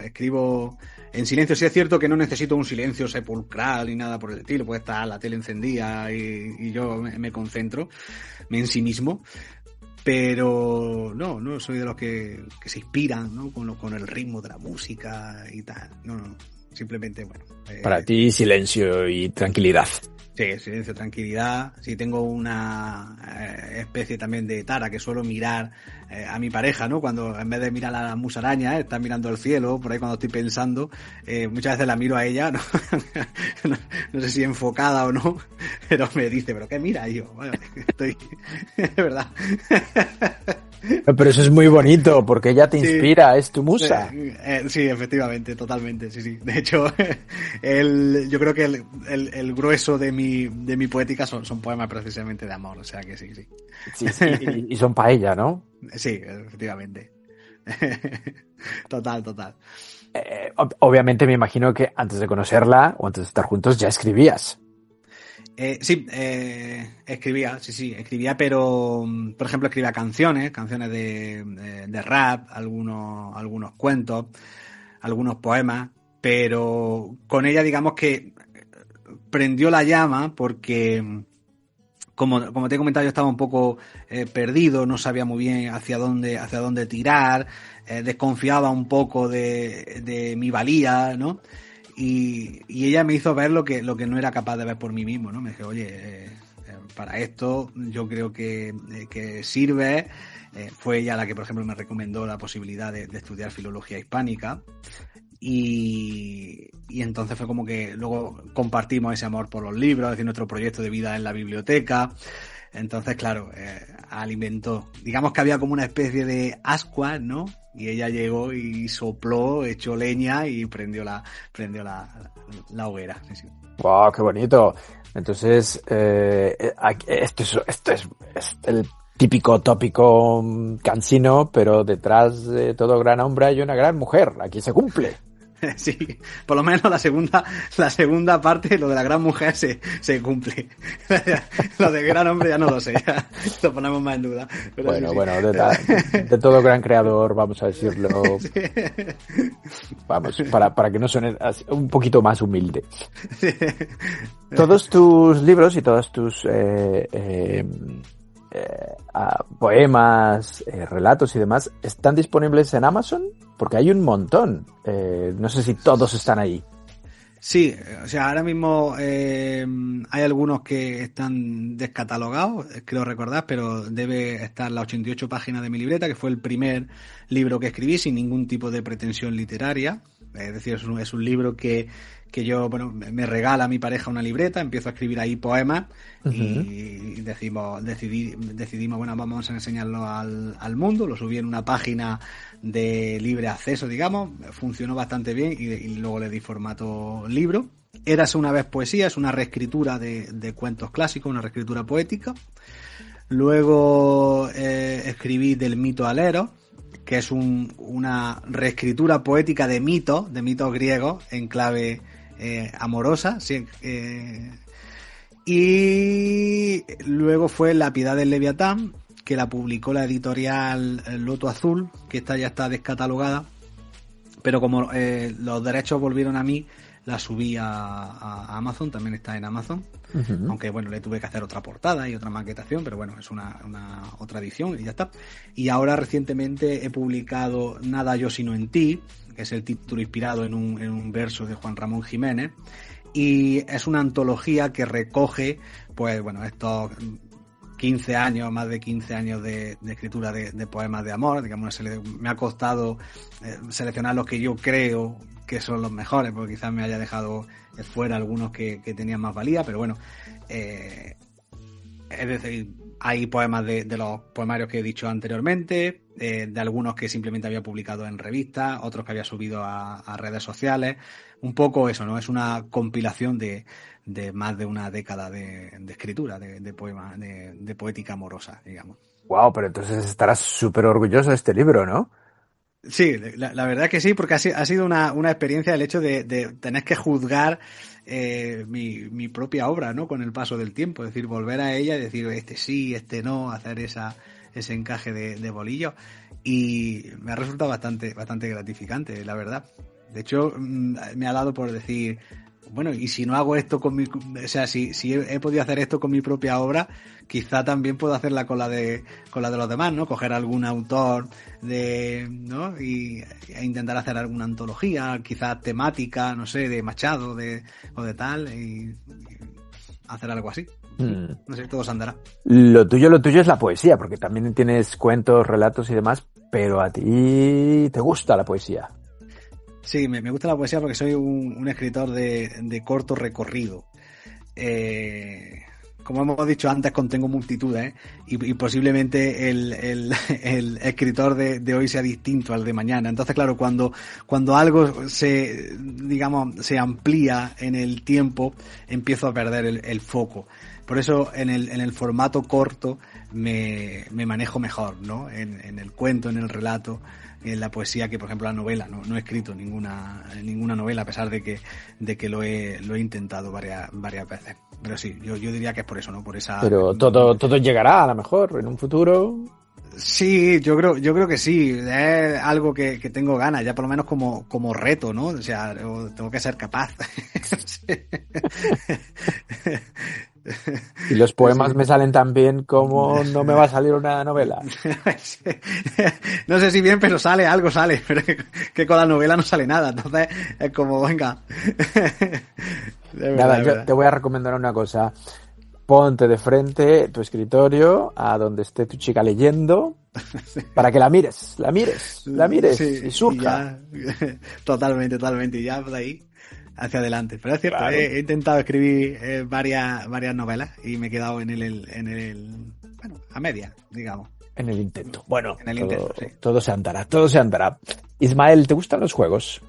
Escribo en silencio. Sí es cierto que no necesito un silencio sepulcral ni nada por el estilo. Puede estar la tele encendida y yo me concentro, me ensimismo. Pero no soy de los que se inspiran, ¿no? Con el ritmo de la música y tal. No. Simplemente, bueno. Para ti, silencio y tranquilidad. Sí, silencio, tranquilidad. Sí, tengo una especie también de tara que suelo mirar a mi pareja, ¿no? Cuando en vez de mirar a la musaraña, está mirando el cielo, por ahí cuando estoy pensando, muchas veces la miro a ella, ¿no? No sé si enfocada o no, pero me dice, ¿pero qué mira? Y yo, bueno, estoy, de verdad. Pero eso es muy bonito, porque ella te inspira, es tu musa. Sí, efectivamente, totalmente, sí. De hecho, yo creo que el grueso de mi poética son poemas precisamente de amor, o sea que sí. Sí, y son para ella, ¿no? Sí, efectivamente. Total. Obviamente me imagino que antes de conocerla o antes de estar juntos ya escribías. Sí, escribía, pero por ejemplo escribía canciones de rap, algunos cuentos, algunos poemas, pero con ella digamos que prendió la llama porque como te he comentado, yo estaba un poco perdido, no sabía muy bien hacia dónde tirar, desconfiaba un poco de mi valía, ¿no? Y ella me hizo ver lo que no era capaz de ver por mí mismo, ¿no? Me dije, oye, para esto yo creo que sirve. Fue ella la que, por ejemplo, me recomendó la posibilidad de estudiar filología hispánica. Y entonces fue como que luego compartimos ese amor por los libros, es decir, nuestro proyecto de vida en la biblioteca. Entonces, claro, alimentó. Digamos que había como una especie de ascua, ¿no? Y ella llegó y sopló, echó leña y prendió la hoguera. Sí. ¡Wow, qué bonito! Entonces, esto es el típico tópico cansino, pero detrás de todo gran hombre hay una gran mujer. Aquí se cumple. Sí, por lo menos la segunda parte, lo de la gran mujer se cumple. Lo de gran hombre ya no lo sé, ya lo ponemos más en duda. Pero bueno, de todo gran creador, vamos a decirlo. Sí. Vamos, para que no suene un poquito más humilde. Sí. Todos tus libros y todas tus poemas, relatos y demás, ¿están disponibles en Amazon? Porque hay un montón. No sé si todos están ahí. Sí, o sea, ahora mismo hay algunos que están descatalogados, creo recordar, pero debe estar las 88 páginas de mi libreta, que fue el primer libro que escribí sin ningún tipo de pretensión literaria. Es decir, es un libro que yo, bueno, me regala a mi pareja una libreta, empiezo a escribir ahí poemas. Uh-huh. Y decidimos, bueno, vamos a enseñarlo al mundo. Lo subí en una página de libre acceso, digamos, funcionó bastante bien y luego le di formato libro. Érase una vez poesía, es una reescritura de cuentos clásicos, una reescritura poética. Luego escribí Del mito al Eros, que es una reescritura poética de mitos griegos en clave amorosa, sí, y luego fue La piedad del Leviatán, que la publicó la editorial Loto Azul, que esta ya está descatalogada, pero como los derechos volvieron a mí, la subí a Amazon, también está en Amazon. Uh-huh. Aunque bueno, le tuve que hacer otra portada y otra maquetación, pero bueno, es una otra edición y ya está. Y ahora recientemente he publicado Nada yo sino en ti, que es el título inspirado en un verso de Juan Ramón Jiménez, y es una antología que recoge, pues bueno, estos 15 años, más de 15 años de escritura de poemas de amor. Digamos, me ha costado seleccionar los que yo creo que son los mejores, porque quizás me haya dejado fuera algunos que tenían más valía, pero bueno, es decir, hay poemas de los poemarios que he dicho anteriormente, de algunos que simplemente había publicado en revistas, otros que había subido a redes sociales. Un poco eso, ¿no? Es una compilación de más de una década de escritura, de poemas, de poética amorosa, digamos. Wow, pero entonces estarás súper orgulloso de este libro, ¿no? Sí, la verdad que sí, porque ha sido una experiencia el hecho de tener que juzgar mi propia obra, ¿no? Con el paso del tiempo, es decir, volver a ella y decir este sí, este no, hacer ese encaje de bolillos, y me ha resultado bastante gratificante, la verdad. De hecho, me ha dado por decir, bueno, y si no hago esto o sea, si he podido hacer esto con mi propia obra, quizá también puedo hacerla con la de los demás, ¿no? Coger algún autor ¿no? E intentar hacer alguna antología, quizás temática, no sé, de Machado o de tal, y hacer algo así. No sé, todo se andará. Lo tuyo es la poesía, porque también tienes cuentos, relatos y demás, pero a ti te gusta la poesía. Sí, me gusta la poesía porque soy un escritor de corto recorrido. Como hemos dicho antes, contengo multitudes, y posiblemente el escritor de hoy sea distinto al de mañana. Entonces, claro, cuando algo se amplía en el tiempo, empiezo a perder el foco. Por eso en el formato corto me manejo mejor, ¿no? En el cuento, en el relato, en la poesía, que por ejemplo la novela. No he escrito ninguna novela, a pesar de que lo he intentado varias veces. Pero sí, yo diría que es por eso, ¿no? Por esa. Pero todo llegará a lo mejor en un futuro. Sí, yo creo que sí. Es algo que tengo ganas, ya por lo menos como reto, ¿no? O sea, tengo que ser capaz. Y los poemas me salen tan bien como no me va a salir una novela. No sé si bien, pero algo sale, pero que con la novela no sale nada. Entonces es como, venga. Nada, yo te voy a recomendar una cosa. Ponte de frente tu escritorio a donde esté tu chica leyendo, para que la mires sí, y surja. Totalmente, y ya por ahí hacia adelante. Pero es cierto, claro. He intentado escribir varias novelas y me he quedado en el bueno, a media, digamos. En el intento. Bueno, en el intento, sí. Todo se andará. Ismael, ¿te gustan los juegos?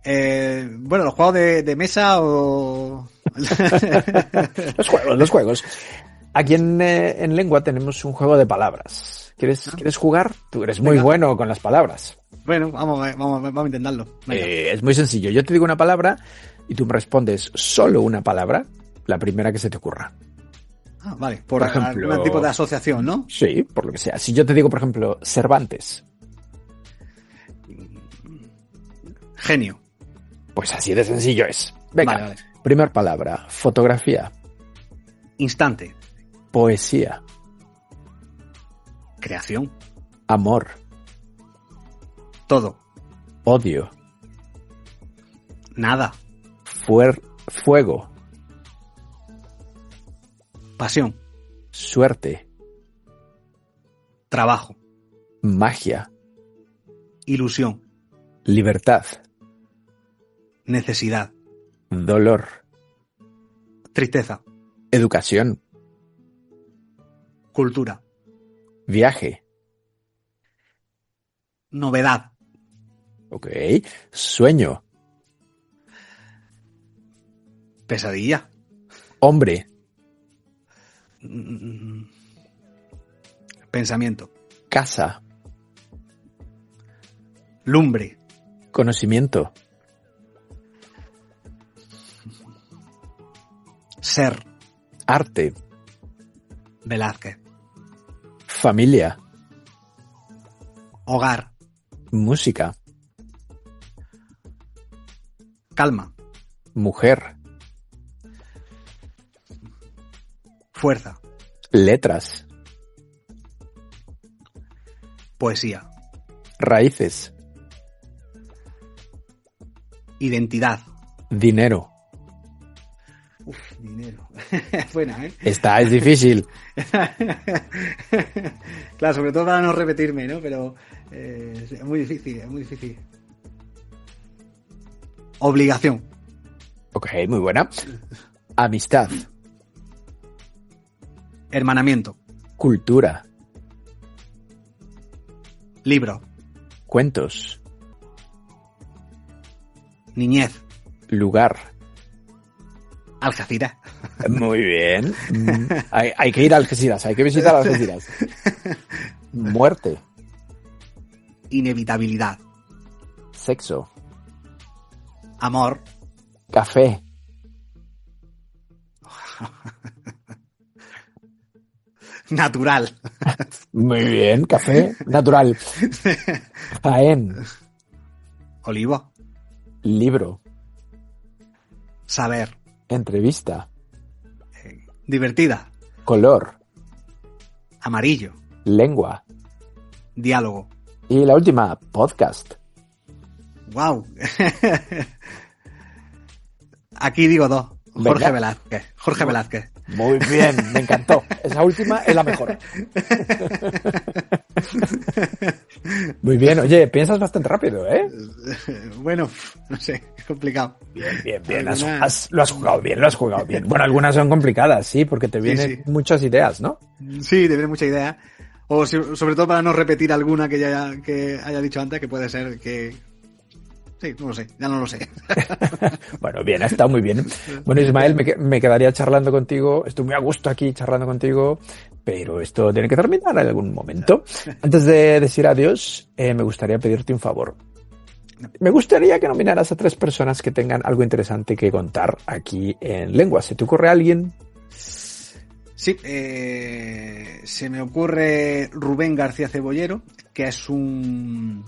Bueno, los juegos de mesa o... Los juegos. Aquí en Lengua tenemos un juego de palabras. ¿Quieres jugar? Tú eres muy bueno con las palabras. Bueno, vamos a intentarlo. Es muy sencillo. Yo te digo una palabra y tú me respondes solo una palabra, la primera que se te ocurra. Ah, vale. Por ejemplo, algún tipo de asociación, ¿no? Sí, por lo que sea. Si yo te digo, por ejemplo, Cervantes. Genio. Pues así de sencillo es. Venga, vale. Primer palabra, fotografía. Instante. Poesía. Creación. Amor. Todo. Odio. Nada. Fuego. Pasión. Suerte. Trabajo. Magia. Ilusión. Libertad. Necesidad. Dolor. Tristeza. Educación. Cultura. Viaje. Novedad. Ok. Sueño. Pesadilla. Hombre. Pensamiento. Casa. Lumbre. Conocimiento. Ser. Arte. Velázquez. Familia. Hogar. Música. Calma. Mujer. Fuerza. Letras. Poesía. Raíces. Identidad. Dinero. Dinero. dinero. Buena, ¿eh? Esta es difícil. Claro, sobre todo para no repetirme, ¿no? Pero es muy difícil, es muy difícil. Obligación. Ok, muy buena. Amistad. Hermanamiento. Cultura. Libro. Cuentos. Niñez. Lugar. Algeciras. Muy bien. Hay que ir a Algeciras, hay que visitar Algeciras. Muerte. Inevitabilidad. Sexo. Amor. Café. Natural. Muy bien, café natural. Jaén. Olivo. Libro. Saber. Entrevista. Divertida. Color. Amarillo. Lengua. Diálogo. Y la última, podcast. Wow. Aquí digo dos. Jorge Venga. Velázquez. Jorge Velázquez. Muy bien, me encantó. Esa última es la mejor. Muy bien, oye, piensas bastante rápido, ¿eh? Bueno, no sé, es complicado. Bien. Lo has jugado bien. Bueno, algunas son complicadas, sí, porque te vienen muchas ideas, ¿no? Sí, te vienen muchas ideas. O sobre todo para no repetir alguna que haya dicho antes, que puede ser que... Sí, no lo sé, ya no lo sé. Bueno, bien, ha estado muy bien. Bueno, Ismael, me quedaría charlando contigo. Estoy muy a gusto aquí charlando contigo, pero esto tiene que terminar en algún momento. Antes de decir adiós, me gustaría pedirte un favor. Me gustaría que nominaras a 3 personas que tengan algo interesante que contar aquí en Lengua. ¿Se te ocurre alguien? Sí, se me ocurre Rubén García Cebollero, que es un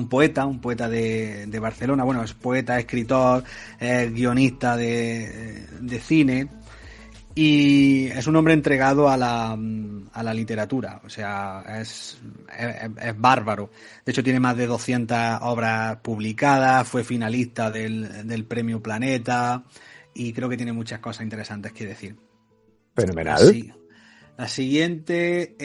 poeta de Barcelona. Bueno, es poeta, escritor, guionista de cine, y es un hombre entregado a la literatura. O sea, es bárbaro. De hecho, tiene más de 200 obras publicadas, fue finalista del Premio Planeta, y creo que tiene muchas cosas interesantes que decir. Fenomenal. La siguiente,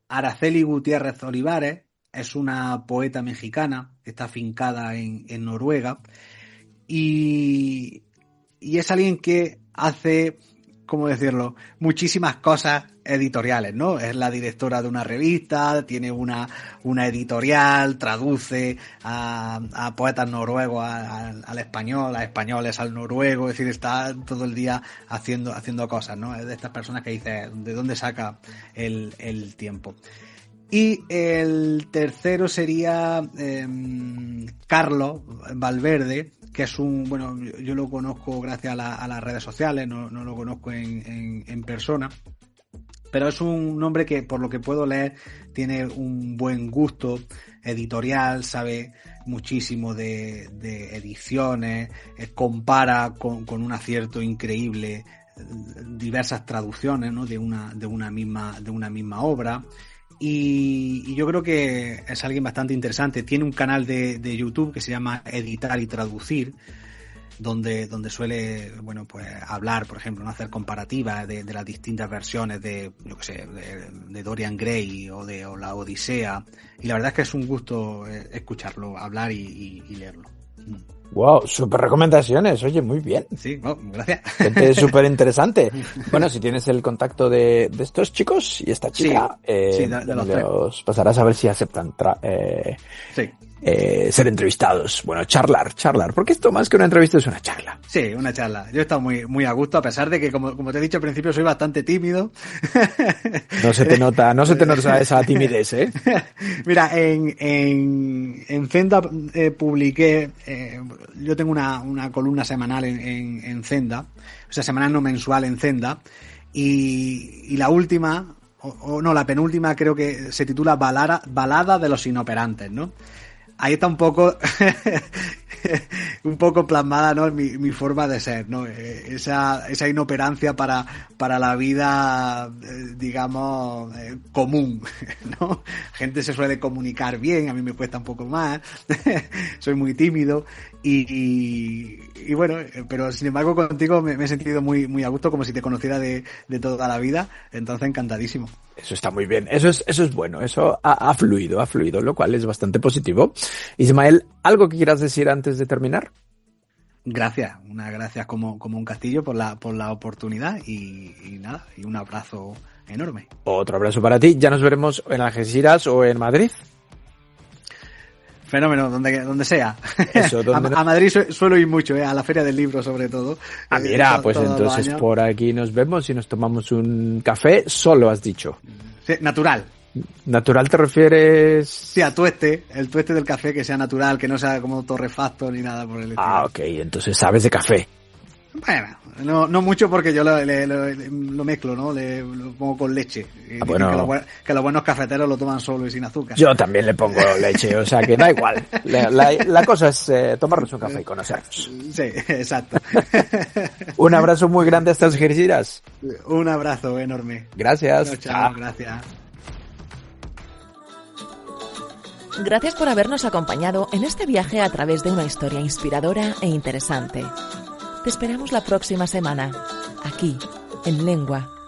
Araceli Gutiérrez Olivares. Es una poeta mexicana que está afincada en Noruega, y es alguien que hace, ¿cómo decirlo?, muchísimas cosas editoriales, ¿no? Es la directora de una revista, tiene una editorial, traduce a poetas noruegos al español, a españoles al noruego, es decir, está todo el día haciendo cosas, ¿no? Es de estas personas que dice, ¿de dónde saca el tiempo? Y el tercero sería Carlos Valverde, que es bueno, yo lo conozco gracias a las redes sociales, no lo conozco en persona, pero es un hombre que, por lo que puedo leer, tiene un buen gusto editorial, sabe muchísimo de ediciones, compara con un acierto increíble diversas traducciones, ¿no?, de una misma obra. Y yo creo que es alguien bastante interesante. Tiene un canal de YouTube que se llama Editar y Traducir, donde suele, bueno, pues hablar, por ejemplo, no hacer comparativas de las distintas versiones de, yo qué sé, de Dorian Gray o la Odisea. Y la verdad es que es un gusto escucharlo hablar y leerlo. Wow, súper recomendaciones, oye, muy bien. Sí, oh, gracias. Gente súper interesante. Bueno, si tienes el contacto de estos chicos y esta chica, sí, de los pasarás a ver si aceptan ser entrevistados. Bueno, charlar, porque esto más que una entrevista es una charla. Sí, una charla. Yo he estado muy a gusto, a pesar de que, como te he dicho al principio, soy bastante tímido. No se te nota esa timidez, ¿eh? Mira, en Zenda publiqué, yo tengo una columna semanal en Zenda, o sea, semanal no mensual en Zenda, y la última, o no, la penúltima, creo que se titula Balada de los inoperantes, ¿no? ahí está un poco un poco plasmada, ¿no? Mi forma de ser, ¿no? Esa inoperancia para la vida, digamos, común, ¿no? Gente se suele comunicar bien, a mí me cuesta un poco más, soy muy tímido y bueno, pero sin embargo contigo me he sentido muy a gusto, como si te conociera de toda la vida, entonces encantadísimo. Eso está muy bien, eso es bueno, eso ha fluido, lo cual es bastante positivo. Ismael, ¿algo que quieras decir antes de terminar? Gracias, unas gracias como un castillo por la oportunidad y nada, y un abrazo enorme. Otro abrazo para ti, ya nos veremos en Algeciras o en Madrid. Fenómeno, donde sea. Eso, a Madrid suelo ir mucho, a la Feria del Libro sobre todo. Mira, pues entonces por aquí nos vemos y nos tomamos un café, solo has dicho. Sí, natural. ¿Natural te refieres? Sí, a el tueste del café que sea natural, que no sea como torrefacto ni nada por el estilo. Ah, ok, entonces sabes de café. Bueno, no mucho porque yo lo mezclo, ¿no? Lo pongo con leche. Bueno. Que los buenos cafeteros lo toman solo y sin azúcar. Yo también le pongo leche, o sea que da igual. La cosa es tomarnos un café y conocernos. Sí, exacto. Un abrazo muy grande hasta Algeciras. Un abrazo enorme. Gracias. Bueno, chao, gracias. Gracias por habernos acompañado en este viaje a través de una historia inspiradora e interesante. Te esperamos la próxima semana, aquí, en Lengua.